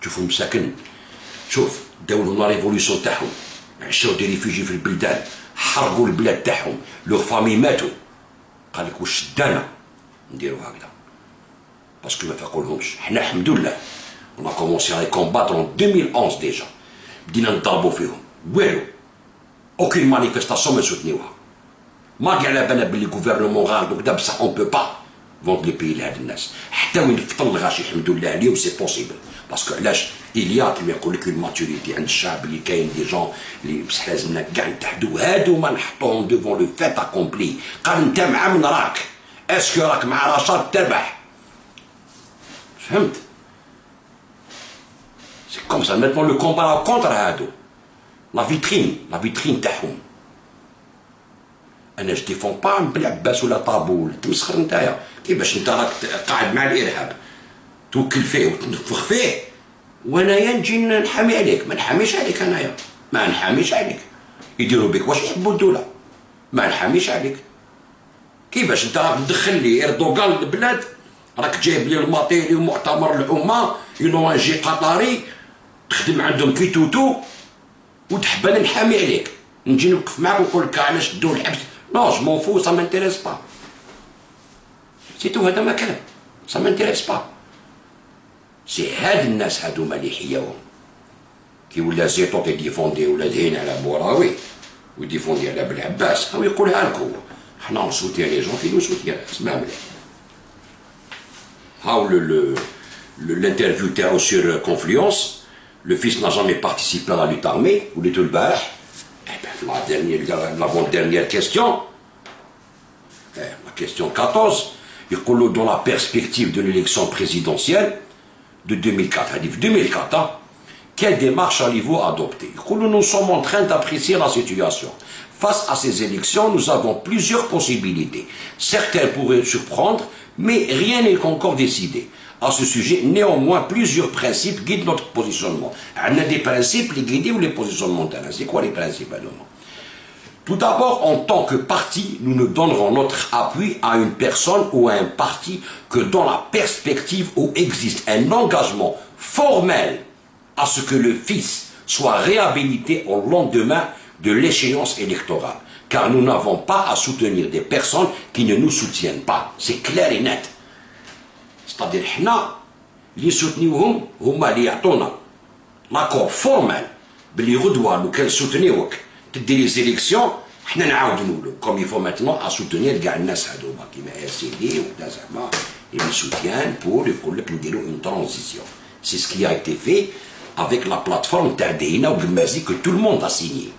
تشوفوا مساكن شوف داو لهم لا ريفوليسيون تاعهم عشاو دي ريفوجي في البلدان حرقوا البلاد تاعهم لو فامي ماتوا. قال لك واش دانا نديروا هكذا باسكو ما فاقولهمش. حنا الحمد لله on a commencé à les combattre en 2011 déjà بدينا نضربوا فيهم والو اوكين مانيفيستاسيون ما سوتنيوها ما كاع على بالنا باللي غوفرنمون غالب وكذا بصح اون بو با فوند لو بيي لهاد الناس حتى وين كثر الغاش يحمدوا الله عليه سي بوسيبل باسكو علاش إليا كيما يقول لك اون ماتوريتي عند الشعب اللي كاين دي جون اللي بصح لازمنا كاع نتحدوا هادو ما نحطوهم ديفون لو فات اكومبلي قال انت مع من راك اسكو راك مع رشاد تربح فهمت سي كوم سا ميتون لو كومبار كونتر هادو لا فيترين تاعهم انا جو ديفون با بالعباس ولا طابول تمسخر نتايا كيفاش انت راك قاعد مع الارهاب توكل فيه وتنفخ فيه وانايا نجي نحامي عليك ما نحاميش عليك انايا ما نحاميش عليك يديروا بك واش يحبوا الدوله ما نحاميش عليك كيفاش انت راك تدخل لي اردوغان للبلاد راك جايب لي الماطيلي ومؤتمر الامه ينو جي قطري تخدم عندهم كي توتو وتحبني نحامي عليك نجي نوقف معاك ونقول لك علاش دو الحبس نو جو مون فو سا مانتيريس با سي تو هذا ما كلام سا مانتيريس با سي هاد الناس هادوما اللي حياوهم كي ولا زيطوط يديفوندي ولا دهين على بوراوي ويديفوندي على بالعباس هاو يقولها لك هو حنا نصوتي لي جون كي نصوتي اسمع مليح هاو l'interview تاعو sur Confluence le fils n'a jamais participé à la lutte armée وليتو البارح l'avant-dernière question la question 14 يقولوا dans la perspective de l'élection présidentielle de 2004 هذه في 2004 quelle démarche allez-vous adopter nous sommes en train d'apprécier la situation face à ces élections nous avons plusieurs possibilités certaines pourraient surprendre mais rien n'est encore décidé à ce sujet néanmoins plusieurs principes guident notre positionnement on a des principes qui guident les positionnements c'est quoi les principes tout d'abord, en tant que parti, nous ne donnerons notre appui à une personne ou à un parti que dans la perspective où existe un engagement formel à ce que le fils soit réhabilité au lendemain de l'échéance électorale. Car nous n'avons pas à soutenir des personnes qui ne nous soutiennent pas. C'est clair et net. C'est-à-dire, nous soutenons l'accord formel, nous soutenons les élections, comme il faut maintenant à soutenir ils me soutiennent pour une transition. C'est ce qui a été fait avec la plateforme Tadina ou Gmazi que tout le monde a signé.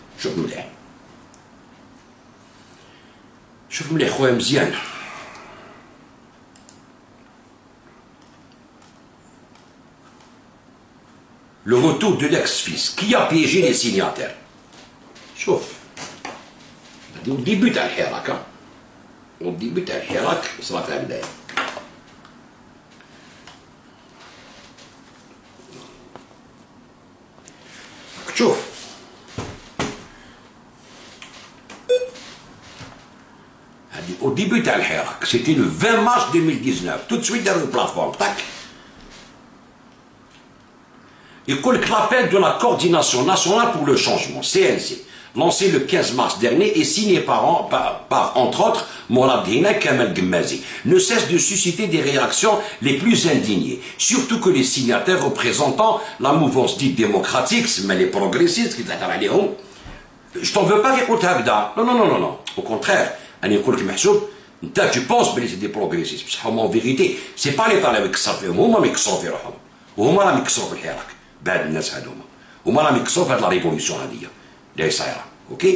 شوف مليح خويا مزيان le retour de l'ex-fils qui a piégé les signataires. شوف au début تاع الحراك au début تاع الحراك صرات البداية شوف au début تاع الحراك c'était le 20 mars 2019 tout de suite dans une plateforme tac يقول لك l'appel de la coordination nationale pour le changement CNC lancé le 15 mars dernier et signé par entre autres Mourad Hina Kamal Gmazi, ne cesse de susciter des réactions les plus indignées, surtout que les signataires représentant la mouvance dite démocratique, mais les progressistes, qui je t'en veux pas qu'ils écoutent Habda, non, au contraire, tu penses que c'est des progressistes, en vérité, c'est pas les talibans qui savent, ils qui savent, ils qui savent الحراك, بعد الناس هذوما, هما اللي كسروا هذه la révolution هذه. Ok.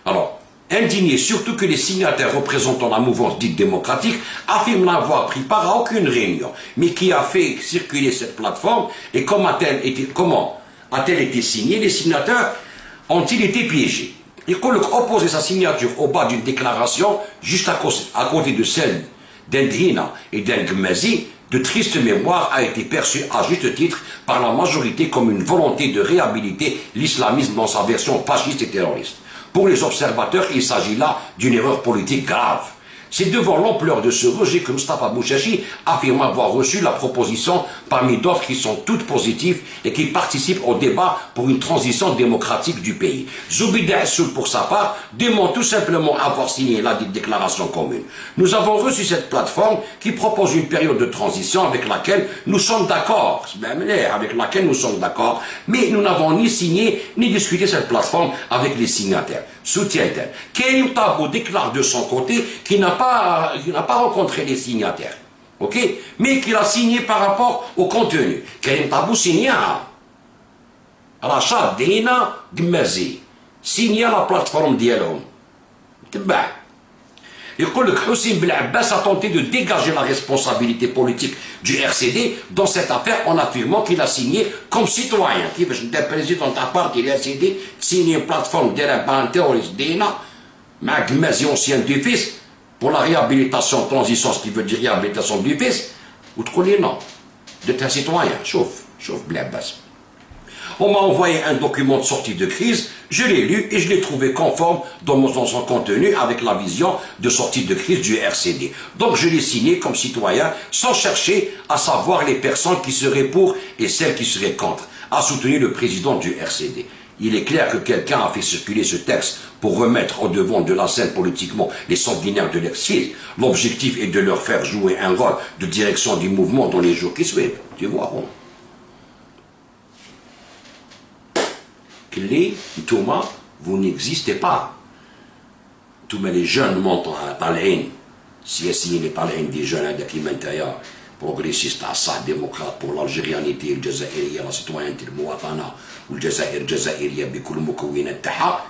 Alors, indigné surtout que les signataires représentant la mouvance dite démocratique affirment n'avoir pris part à aucune réunion, mais qui a fait circuler cette plateforme et comment a-t-elle été signée, les signataires ont-ils été piégés. Il faut opposer sa signature au bas d'une déclaration juste à côté de celle d'Endhina et d'Engmazi. De triste mémoire a été perçue à juste titre par la majorité comme une volonté de réhabiliter l'islamisme dans sa version fasciste et terroriste. Pour les observateurs, il s'agit là d'une erreur politique grave. C'est devant l'ampleur de ce rejet que Moustapha Bouchachi affirme avoir reçu la proposition parmi d'autres qui sont toutes positives et qui participent au débat pour une transition démocratique du pays. Zoubida Assoul, pour sa part, demande tout simplement avoir signé la dite déclaration commune. Nous avons reçu cette plateforme qui propose une période de transition avec laquelle nous sommes d'accord, mais nous n'avons ni signé ni discuté cette plateforme avec les signataires. soutient-elle. Karim Tabou déclare de son côté qu'il n'a pas rencontré les signataires, ok, mais qu'il a signé par rapport au contenu. Karim Tabou signe Rachad Dina Gmazi, signe la plateforme dialogue. Il dit que Hossein Belhabbas a tenté de dégager la responsabilité politique du RCD dans cette affaire en affirmant qu'il a signé comme citoyen. Qui veut dire président de la partie du RCD, signé une plateforme d'un terroriste d'ENA, Magmazi, ancien du fils, pour la réhabilitation, transition, ce qui veut dire réhabilitation du fils, ou tu connais non, d'être un citoyen. Chauffe Belhabbas. On m'a envoyé un document de sortie de crise, je l'ai lu et je l'ai trouvé conforme dans son contenu avec la vision de sortie de crise du RCD. Donc je l'ai signé comme citoyen sans chercher à savoir les personnes qui seraient pour et celles qui seraient contre, a soutenu le président du RCD. Il est clair que quelqu'un a fait circuler ce texte pour remettre au devant de la scène politiquement les sanguinaires de l'exil. L'objectif est de leur faire jouer un rôle de direction du mouvement dans les jours qui suivent. Tu vois, bon. Clé, Thomas, vous n'existez pas. Thomas, les jeunes montent à Tal'in, si les Tal'in des jeunes qui m'intéressent, progressistes, démocrates pour l'algérianité, le Jazaïria, la citoyenneté, le Mouatana, ou le Jazaïria, بكل مكونات تاعها,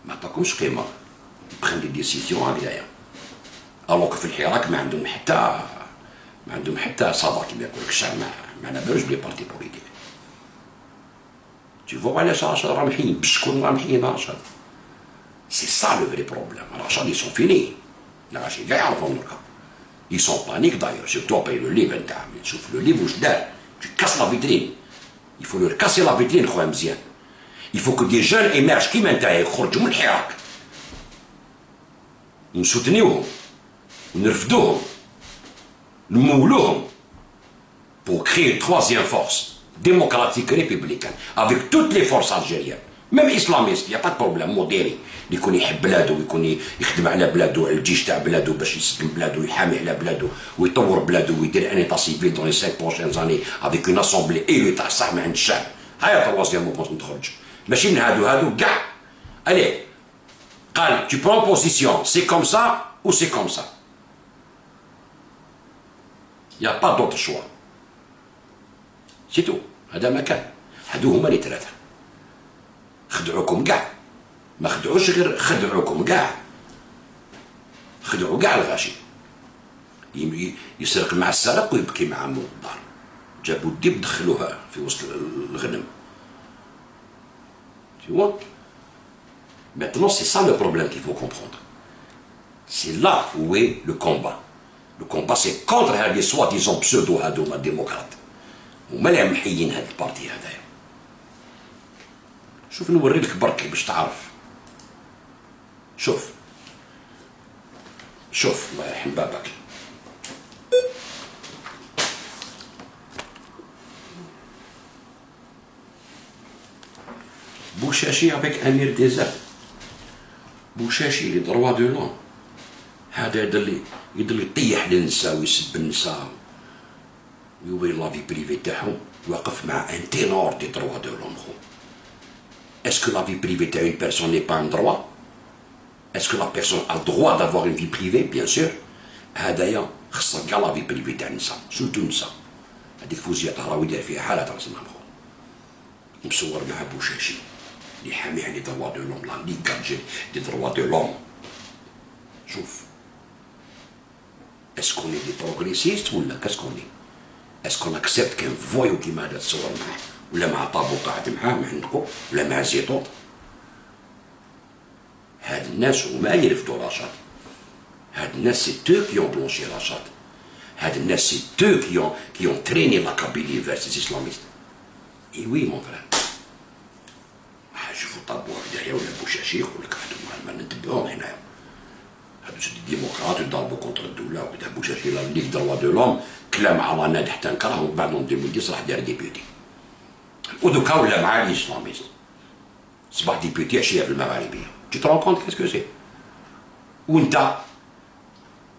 ما تعطيكمش قيمة. Ils prennent des décisions agréables. Alors que في الحراك ما عندهم حتى صدى كما يقول لك الشعب ما نبالوش بلي بارتي بوليتيك. Tu vois, c'est ça le vrai problème. Rachad, ils sont finis. Ils sont en panique d'ailleurs. Je dois payer le livre. Le livre, tu casses la vitrine. Il faut leur casser la vitrine, il faut que des jeunes émergent qui m'intéressent. Nous soutenons, nous refusons, nous moulons pour créer une troisième force démocratique et républicaine, avec toutes les forces algériennes, même islamistes, il n'y a pas de problème, modéré. اللي يكون يحب بلاده ويكون يخدم على بلاده على الجيش تاع بلاده باش يسكن بلاده ويحامي على بلاده ويطور بلاده ويدير ان ايتا سيفيل دون لي 5 بروشين زاني افيك اون اسامبلي ايلو تاع الصح من عند الشعب. هيا تروازيام موفمون نخرج ماشي من هادو كاع. الي قال tu prends position, c'est comme ça ou c'est comme ça. Il n'y a pas d'autre choix. C'est tout. هذا ما كان. هادو هما اللي ثلاثه. خدعوكم كاع. ما خدعوش غير خدعوكم كاع. خدعوا كاع الغاشي. يسرق مع السرق ويبكي مع عمو الدار. جابوا الديب دخلوها في وسط الغنم. Tu vois? Maintenant, c'est ça le problème qu'il faut comprendre. C'est là où est le combat. Le combat, c'est contre les soi-disant pseudo-hadouma démocrates. وما اللي محيين هاد البارتي هذايا. شوف نوري لك برك باش تعرف. شوف الله يرحم بابك. بوشاشي avec امير ديزاب. بوشاشي لي دروا دو لون. هذا يضل يطيح للنساء ويسب النساء ويوري لا في بريفي تاعهم. واقف مع ان تينور دي دروا دو لون. Est-ce que la vie privée d'une personne n'est pas un droit? Est-ce que la personne a le droit d'avoir une vie privée? Bien sûr. هذايا خصها كاع لا في بريفي تاع النساء، سورتو النساء. هذيك فوزية طهراوي داير فيها حالة تاع راسنا مخو. مصور مع بوشاشي اللي حامي على لي دروا دو لوم، لا ليغ كادجي دي دروا دو لوم. شوف. Est-ce qu'on est des progressistes ولا كاسكوني؟ Est-ce qu'on accepte qu'un voyou كيما هذا تصور معاه؟ ولا مع طابو قاعد معاه محنقو ولا مع زيطوط؟ هاد الناس هما يرفدوا رشاد. هاد الناس سي تو كي اون بلونشي رشاد. هاد الناس سي تو كي اون تريني لا كابيلي فيرس لي اسلاميست. اي وي مون فرير. شوفوا طابو هكذايا ولا بوشاشي يقول لك هادو ما نتبعوهم هنايا. هادو سي دي ديموقراط يضربوا كونتر الدوله وكذا. بوشاشي لا ليغ دروا دو لوم كلام على نادي حتى نكره ومن بعد 2010 راح دار ديبيوتي. ودوكا ولا مع لي اسلاميست. صباح ديبيوتي عشيه في المغاربيه. Tu te rends compte qu'est-ce que c'est? Ounta,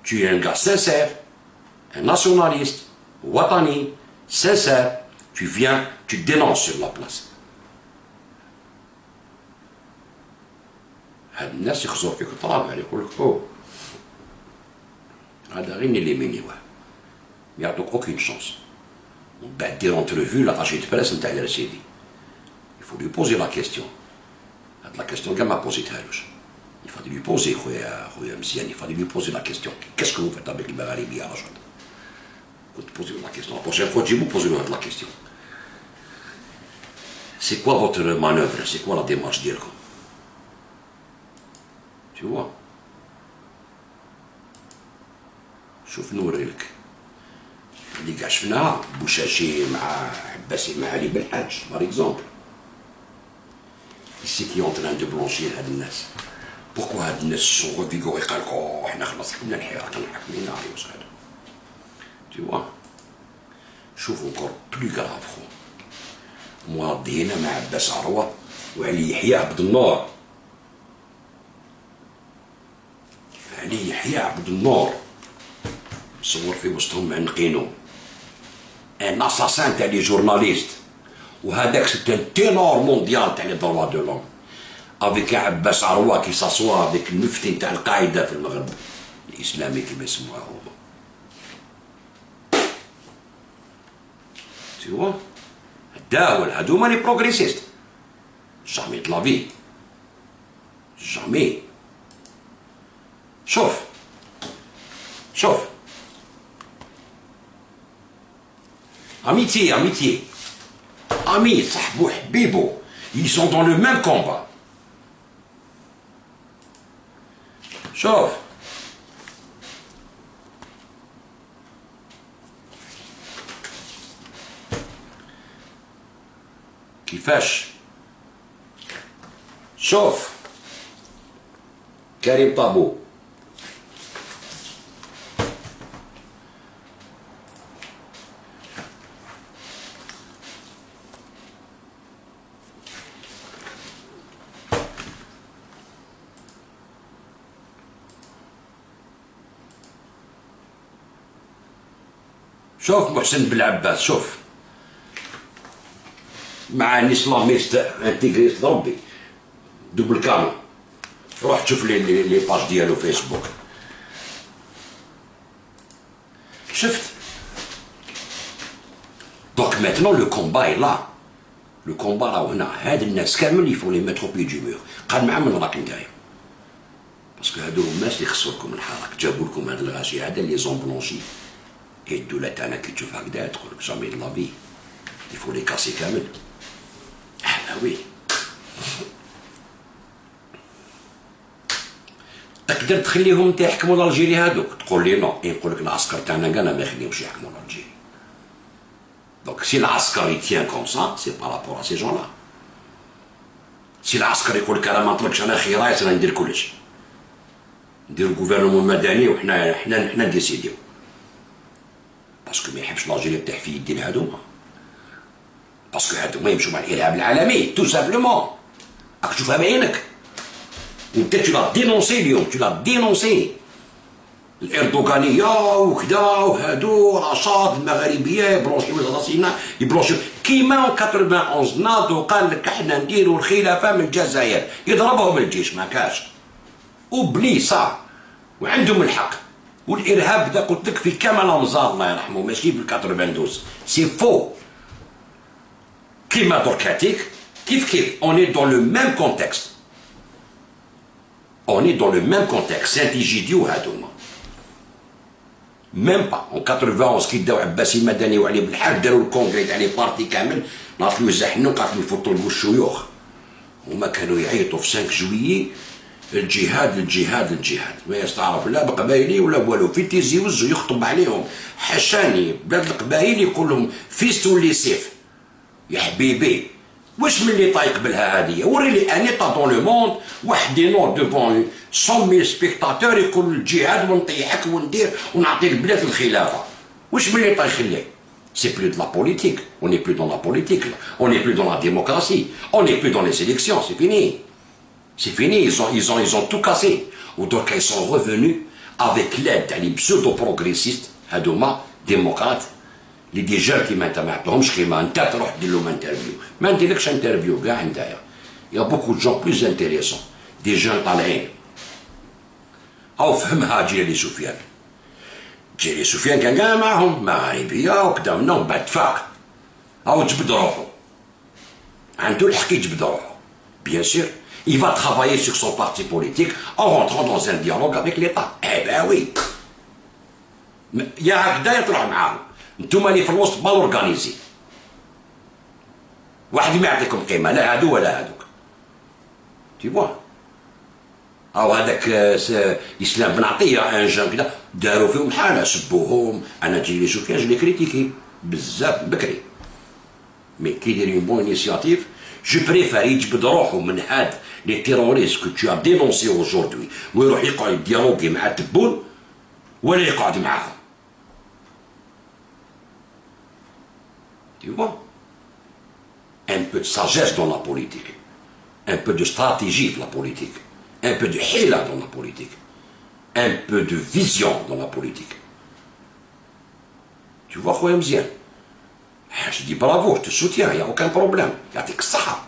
tu es un gars sincère, un nationaliste, watani, sincère, tu viens, tu dénonces sur la place. هاد الناس يخزروا فيك الطرابع يقول لك اوه هذا غير نيليمينيوه ما يعطوك اوكين شونس. ومن بعد دير اونترفيو لاطاشي دو بريس نتاع الرسيدي يفو لي بوزي لا كيستيون. هاد لا كيستيون كاع ما بوزيتهالوش. Il fallait lui poser خويا مزيان il fallait lui poser la question qu'est-ce que vous faites avec المغاربيه رشاد. كنت بوزي لا كيستيون la prochaine fois تجيبو بوزي له هاد لا كيستيون. C'est quoi votre manœuvre, c'est quoi la démarche ديالكم. Tu vois. شوف نوريلك اللي كاع شفناها بوشاشي مع عباسي مع علي بالحاج بار اكزومبل. سي كي اون تران دو بلونشير هاد الناس. بوركوا هاد الناس سون ريفيغوري قالك اوه حنا خلاص حنا الحراك حاكمين عريوس هذا. Tu vois. شوفوا انكور بلو كراف خو. موردينا مع عباس عروة وعلي يحيى عبد النور. علي يحيى عبد النور مصور في وسطهم معنقينو ان اساسان تاع لي جورناليست. وهذاك سيت ان تينور مونديال تاع لي دروا دو لوم افيك عباس عروة كي ساسوا افيك المفتي تاع القاعده في المغرب الاسلامي كيما يسموها هما. تيوا هداول هادو هما لي بروغريسيست. جامي دو لا في جامي. شوف amitié amis صاحبو حبيبو ils sont dans le même combat. شوف كيفاش. شوف كريم طابو شوف محسن بالعباس شوف مع الاسلاميست انتيغريست ضربي دوبل كاميرا. روح تشوف لي باج ديالو فيسبوك. شفت دونك ماتنون لو كومبا اي لا. لو كومبا راهو هنا. هاد الناس كامل يفو لي ميترو بي دو مور. قال معاه من راك نتايا باسكو هادو الناس اللي خسروا لكم الحراك جابوا لكم هاد الغاشي هذا اللي زون بلونشي. اي الدولة تاعنا كي تشوف هكذا تقولك جامي دو لا في يفو لي كاسي كامل. وي تقدر تخليهم انت يحكموا الجيري هادوك تقول لي نو. نقول لك العسكر تاعنا كاع ما يخليهمش يحكموا الجيري. دونك سي العسكر يتيان كوم سا سي بارابور ا سي جون لا. سي العسكر يقول لك انا ما نطلقش انا خيرايت انا ندير كلش ندير الغوفرنمون مدني وحنا نديسيديو باسكو ما يحبش الجيري تاع في يدين هادوما. باسكو هادوما يمشوا مع الارهاب العالمي تو سامبلومون. راك تشوفها بعينك وانت تو لا دينونسي اليوم تو لا دينونسي الاردوغانيه وكذا وهادو رشاد المغاربيه يبلونشيو الاساسينا يبلونشيو كيما 91 ناضو قال لك احنا نديروا الخلافه من الجزائر يضربهم الجيش ما كاش وبلي صح وعندهم الحق. والارهاب ذا قلت لك في كمال انظار الله يرحمه ماشي في 92 سي فو. كيما دركاتيك كيف اوني دون لو ميم كونتكست. اوني دون لو ميم كونتكست. سانتيجيديو هادوما ميم با اون 91 كي داو عباسي مدني وعلي بالحاج داروا الكونغري تاع لي بارتي كامل ناطلو يزحنوا قاتلوا يفوتوا الشيوخ. هما كانوا يعيطوا في 5 جويي الجهاد الجهاد الجهاد ما يستعرف لا بقبايلي ولا والو. في تيزي يوزو يخطب عليهم حشاني بلاد القبايل يقول لهم فيست ولي سيف يا حبيبي. واش من اللي طايق بالها هذه؟ وري لي ان ايطا دون لو موند واحد ينوض ديفون 100,000 سبيكتاتور يقول الجهاد ونطيحك وندير ونعطي البلاد الخلافه. واش من اللي طايق ليه؟ سي بلو دو لا بوليتيك. اون ني بلو دون لا بوليتيك. اون ني بلو دون لا ديموكراسي. اون ني بلو دون لي سيليكسيون. سي فيني. C'est fini, ils ont tout cassé. Ou donc ils sont revenus avec l'aide des pseudo-progressistes, هادوما démocrates, اللي ديجا كيما انت ما عطوهمش كيما انت تروح دير لهم انترفيو. ما نديرلكش انترفيو كاع نتايا. يا بوكو دو جون بلوز انتيريسون. دي جون طالعين. او فهمها جيري سفيان. جيري سفيان كان قاعد معهم مغاربيه وكذا، منهم بعد تفاق او جبد روحو، عنده الحق يجبد روحو. بيان سور il va travailler sur son parti politique en rentrant dans un dialogue avec l'État. Eh ben oui. يا هكذا يطلع معاهم، انتوما اللي في الوسط ما اورغانيزي. واحد ما يعطيكم قيمه، لا هادو ولا هادوك. تي فوا. او هذاك اسلام بن عطيه ان جون كذا داروا فيهم حاله، سبوهم. انا جيري سفيان جو لي كريتيكي بزاف بكري. مي كي يدير اون بون انيسياتيف جو بريفير يجبد روحو من هاد لي تيروريست كو تو دينونسي اوجوردي ويروح يقعد يديالوغي مع تبون ولا يقعد معاهم. Tu vois? Un peu de sagesse dans la politique, un peu de stratégie dans la politique, un peu de hila dans la politique, un peu de vision dans la politique. Tu vois, خويا مزيان. Je dis bravo, je te soutiens, il n'y a aucun problème. يعطيك الصحة.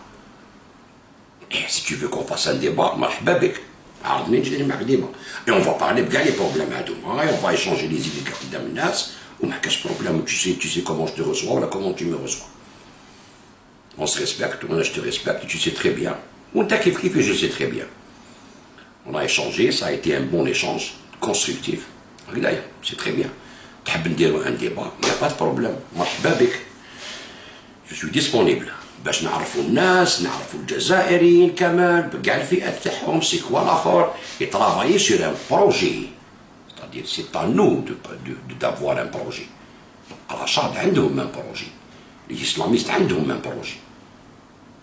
Et si tu veux qu'on fasse un débat, مرحبا بك. عرضني نجي معك ديما. Et on va parler بكاع لي بروبليم هادوما، et on va échanger les idées قدام الناس. وما كاش بروبليم. Tu sais comment je te reçois ولا comment tu me reçois. On se respecte, moi je te respecte, tu sais très bien. وانت كيف كيف je sais très bien. On a échangé, ça a été un bon échange, constructif. هكذايا, c'est très bien. تحب نديرو un débat, il n'y a pas de problème. مرحبا بك. Je suis disponible. باش نعرفوا الناس، نعرفوا الجزائريين كمان بكاع الفئات تاعهم، سي كوا لاخر، يترافايي sur un projet. C'est-à-dire c'est à nous d'avoir un projet. الرشاد عندهم un projet. الإسلاميست عندهم un projet.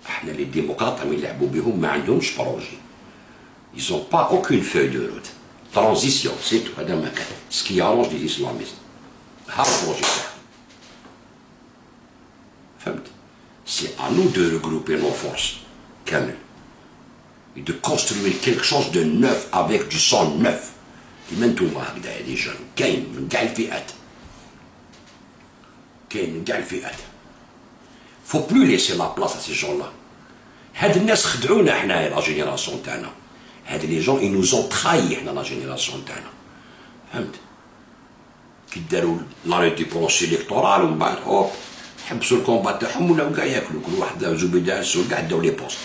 احنا les démocrates اللي يلعبوا بهم ما عندهمش projet. Ils n'ont pas aucune feuille de route. Transition, c'est tout. هذا ما كان. Ce qui arrange les islamistes. هذا البروجي تاعهم. فهمت؟ C'est à nous de regrouper nos forces. كامل. Et de construire quelque chose de neuf avec du sang neuf. كيما نتوما هكذايا دي جون كاين من كاع الفئات. كاين من كاع الفئات. Faut plus laisser la place à ces gens-là. هاد الناس خدعونا حنايا لا جينيراسيون تاعنا. هاد لي جون ils nous ont trahi حنا لا جينيراسيون تاعنا. فهمت؟ كي داروا لا ريديبونس الكتورال ومن بعد هوب حبسوا الكومبا تاعهم ولاو كاع ياكلوا كل واحد زبيدة عسول كاع داو لي بوست.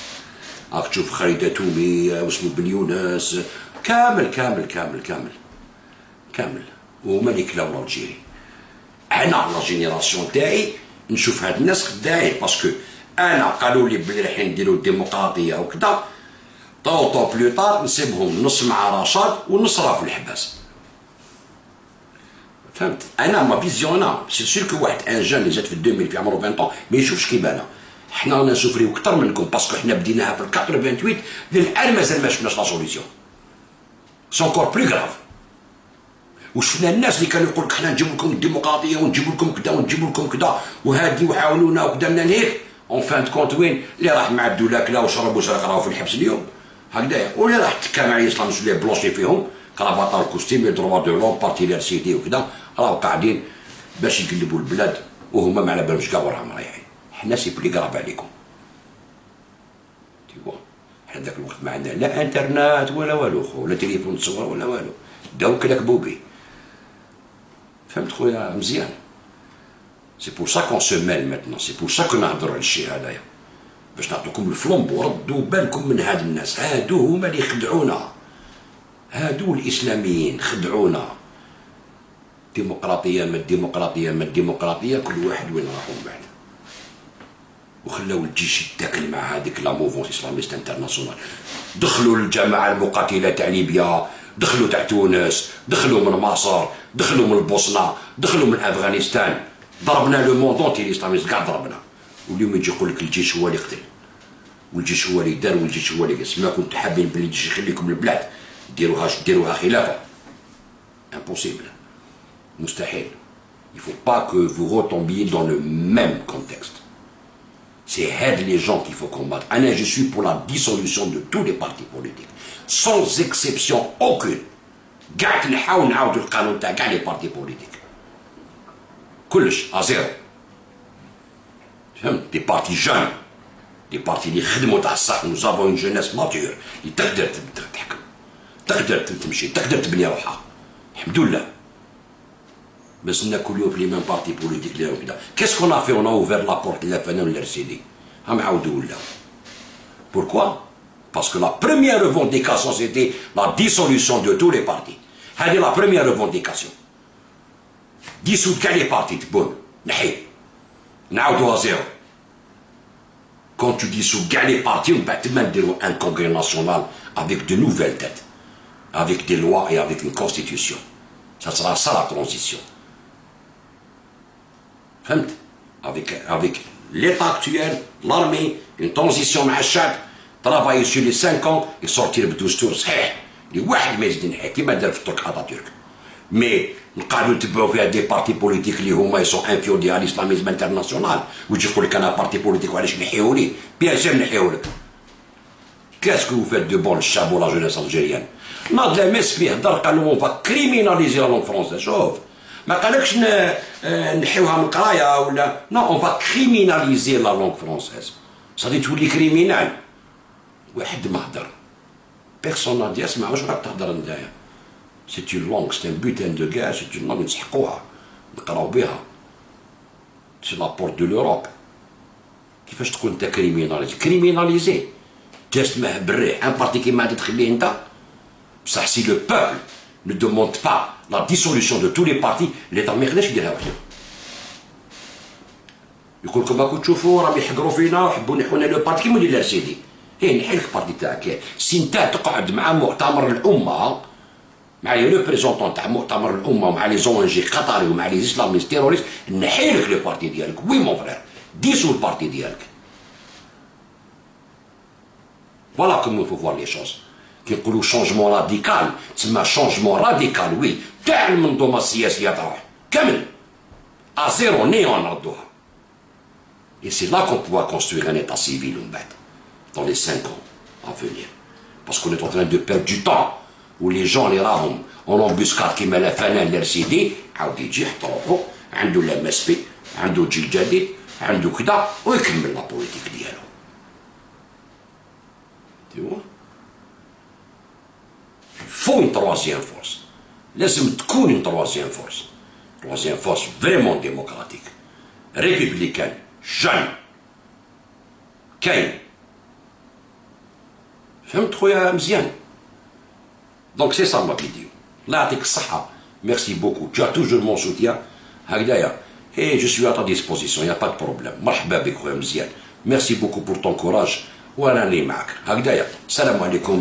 راك تشوف خريطة تومي واسمو بن يونس كامل كامل كامل كامل كامل وهما اللي كلاو الجيري. انا لا جينيراسيون تاعي نشوف هاد الناس خداعين باسكو انا قالوا لي بلي رايحين نديرو الديمقراطيه وكذا طو بلو طار نسيبهم نص مع رشاد ونص راه في الحباس. فهمت؟ انا ما فيزيون انا سي سور كو واحد ان جون اللي جات في 2000 في عمره 20 طون ما يشوفش كيما حنا رانا نسوفريو اكثر منكم باسكو حنا بديناها في 88 للان مازال ما شفناش لا سوليسيون. سي انكور بلو كراف. وشفنا الناس اللي كانوا يقول لك حنا نجيب لكم الديمقراطيه ونجيب لكم كذا ونجيب لكم كذا وهادي وحاولونا وقدامنا هيك اون فان كونت وين اللي راح مع الدوله كلا وشرب وسرق راهو في الحبس اليوم هكذايا، واللي راح تكا مع الاسلام اللي بلوشي فيهم كرافاطه الكوستيم لي دروا دو لون بارتي لير سيتي وكذا راهو قاعدين باش يقلبوا البلاد وهما ما على بالهمش كاع وراهم رايحين. حنا سي بلي كراف عليكم. تي فوا حنا ذاك الوقت ما عندنا لا انترنت ولا والو خو ولا تليفون تصور ولا والو داو كلكبوا به. فهمت خويا مزيان؟ سي بور سا كون سو ميل ماتنون، سي بور سا كو نهضروا على الشيء هذايا باش نعطيكم الفلومبو. ردوا بالكم من هاد الناس، هادو هما اللي خدعونا، هادو الاسلاميين خدعونا. ديمقراطيه ما الديمقراطيه ما الديمقراطيه كل واحد وين راحوا من بعد. وخلاو الجيش يتاكل مع هذيك لا موفونس اسلاميست انترناسيونال. دخلوا الجماعه المقاتله تاع ليبيا، دخلوا تاع تونس، دخلوا من مصر، دخلوا من البوسنه، دخلوا من افغانستان. ضربنا لو موند اونتي الاسلاميست كاع ضربنا. واليوم يجي يقول لك الجيش هو اللي قتل والجيش هو اللي دار والجيش هو اللي قسم. ما كنتوا حابين بلي الجيش يخليكم البلاد ديروها خلافه. امبوسيبل، مستحيل. Il faut pas que vous retombiez dans le même contexte. C'est هاد les gens qu'il faut combattre. Anna, je suis pour la dissolution de tous les partis politiques, sans exception aucune. كاع نحاول نعاودوا القانون تاع كاع لي بارتي بوليتيك. كلش ازيرو. فهمت؟ دي بارتي جون دي بارتي اللي يخدموا تاع الصح. نو زافون اون جونيس ماتور اللي تقدر تحكم، تقدر تمشي، تقدر تبني روحها. الحمد لله. بس لنا كل يوم في لي ميم بارتي بوليتيك اللي راهم كدا. كيس كون افي اون اوفير لابورت لافانا والار سي دي. هم عاودوا ولاو. بوركوا؟ باسكو لا بروميير ريفونديكاسيون سيتي لا ديسوليسيون دو تو لي بارتي. هذه لا بروميير ريفونديكاسيون. ديسود كاع لي بارتي تبون نحي نعاودوها زيرو. Quand tu dissous les partis, on peut même dire un congrès national avec de nouvelles têtes, avec des lois et avec une constitution. Ça sera ça la transition. Avec l'état actuel, l'armée, une transition معشاب, travailler sur les 5 ans et sortir بدستور صحيح اللي واحد ما يزيد ينحي كيما دار في الترك اتاتورك. مي نقعدوا نتبعوا فيها دي بارتي بوليتيك اللي هما يسون انفيودي على الاسلاميزم انترناسيونال ويجي يقول لك انا بارتي بوليتيك وعلاش نحيولي؟ بيان سير نحيولك. كاسكو فات دو بون الشعب ولا جونيس الجيريان؟ ناض لامس فيه هضر قال لهم اون فا كريميناليزي لا لونغ فرونسيز. شوف ما قالكش نحيوها من القرايه ولا نو اون فا كريميناليزي لا لونغ فرونسيز. صافي تولي كريمينال. واحد ما هضر بيرسون نادي اسمع واش راك تهضر نتايا. C'est une langue, c'est un butin de guerre, c'est une langue نسحقوها نقراو بها. C'est la porte de l'Europe. كيفاش تكون انت كريميناليزي تسمح بالريح ان بارتي كيما هادي تخليه انت بصح سي لو بوبل ne demande pas la dissolution de tous les partis l'État ما يقدرش يديرها وحده. يقول لكم راكم تشوفوا راهم يحقروا فينا ويحبوا ينحونا لو بارتي كيما يدير سيدي. نحي لك البارتي تاعك. سي انت تقعد مع مؤتمر الامه مع لي ريبريزونطون تاع مؤتمر الامه ومع لي زون جي قطري ومع لي اسلاميست تيروريست نحي لك لو بارتي ديالك. وي مون فرير ديسو البارتي ديالك. فوالا كومون فو فوار لي شوز. كيقولوا شونجمون راديكال تسمى شونجمون راديكال وي تاع المنظومه السياسيه تروح كامل ازيرو نيون نردوها. Et c'est là qu'on pourra construire un état civil dans les 5 ans à venir. Parce qu'on est en train de perdre du temps. où les gens اللي راهم اون امبوسكاد كيما لا فنان الار سي دي عاود يجي يحط روحو عنده الام اس بي عنده جيل جديد عنده كذا ويكمل لا بوليتيك ديالو. تيوا فو اون تروازيام فورس. لازم تكون اون تروازيام فورس. تروازيام فورس فريمون ديموكراتيك ريبوبليكان جان كاين. فهمت خويا مزيان؟ Donc c'est ça ma vidéo. Là, merci beaucoup. Tu as toujours mon soutien. Et je suis à ta disposition. Il n'y a pas de problème. Merci beaucoup pour ton courage. Salam alaikum.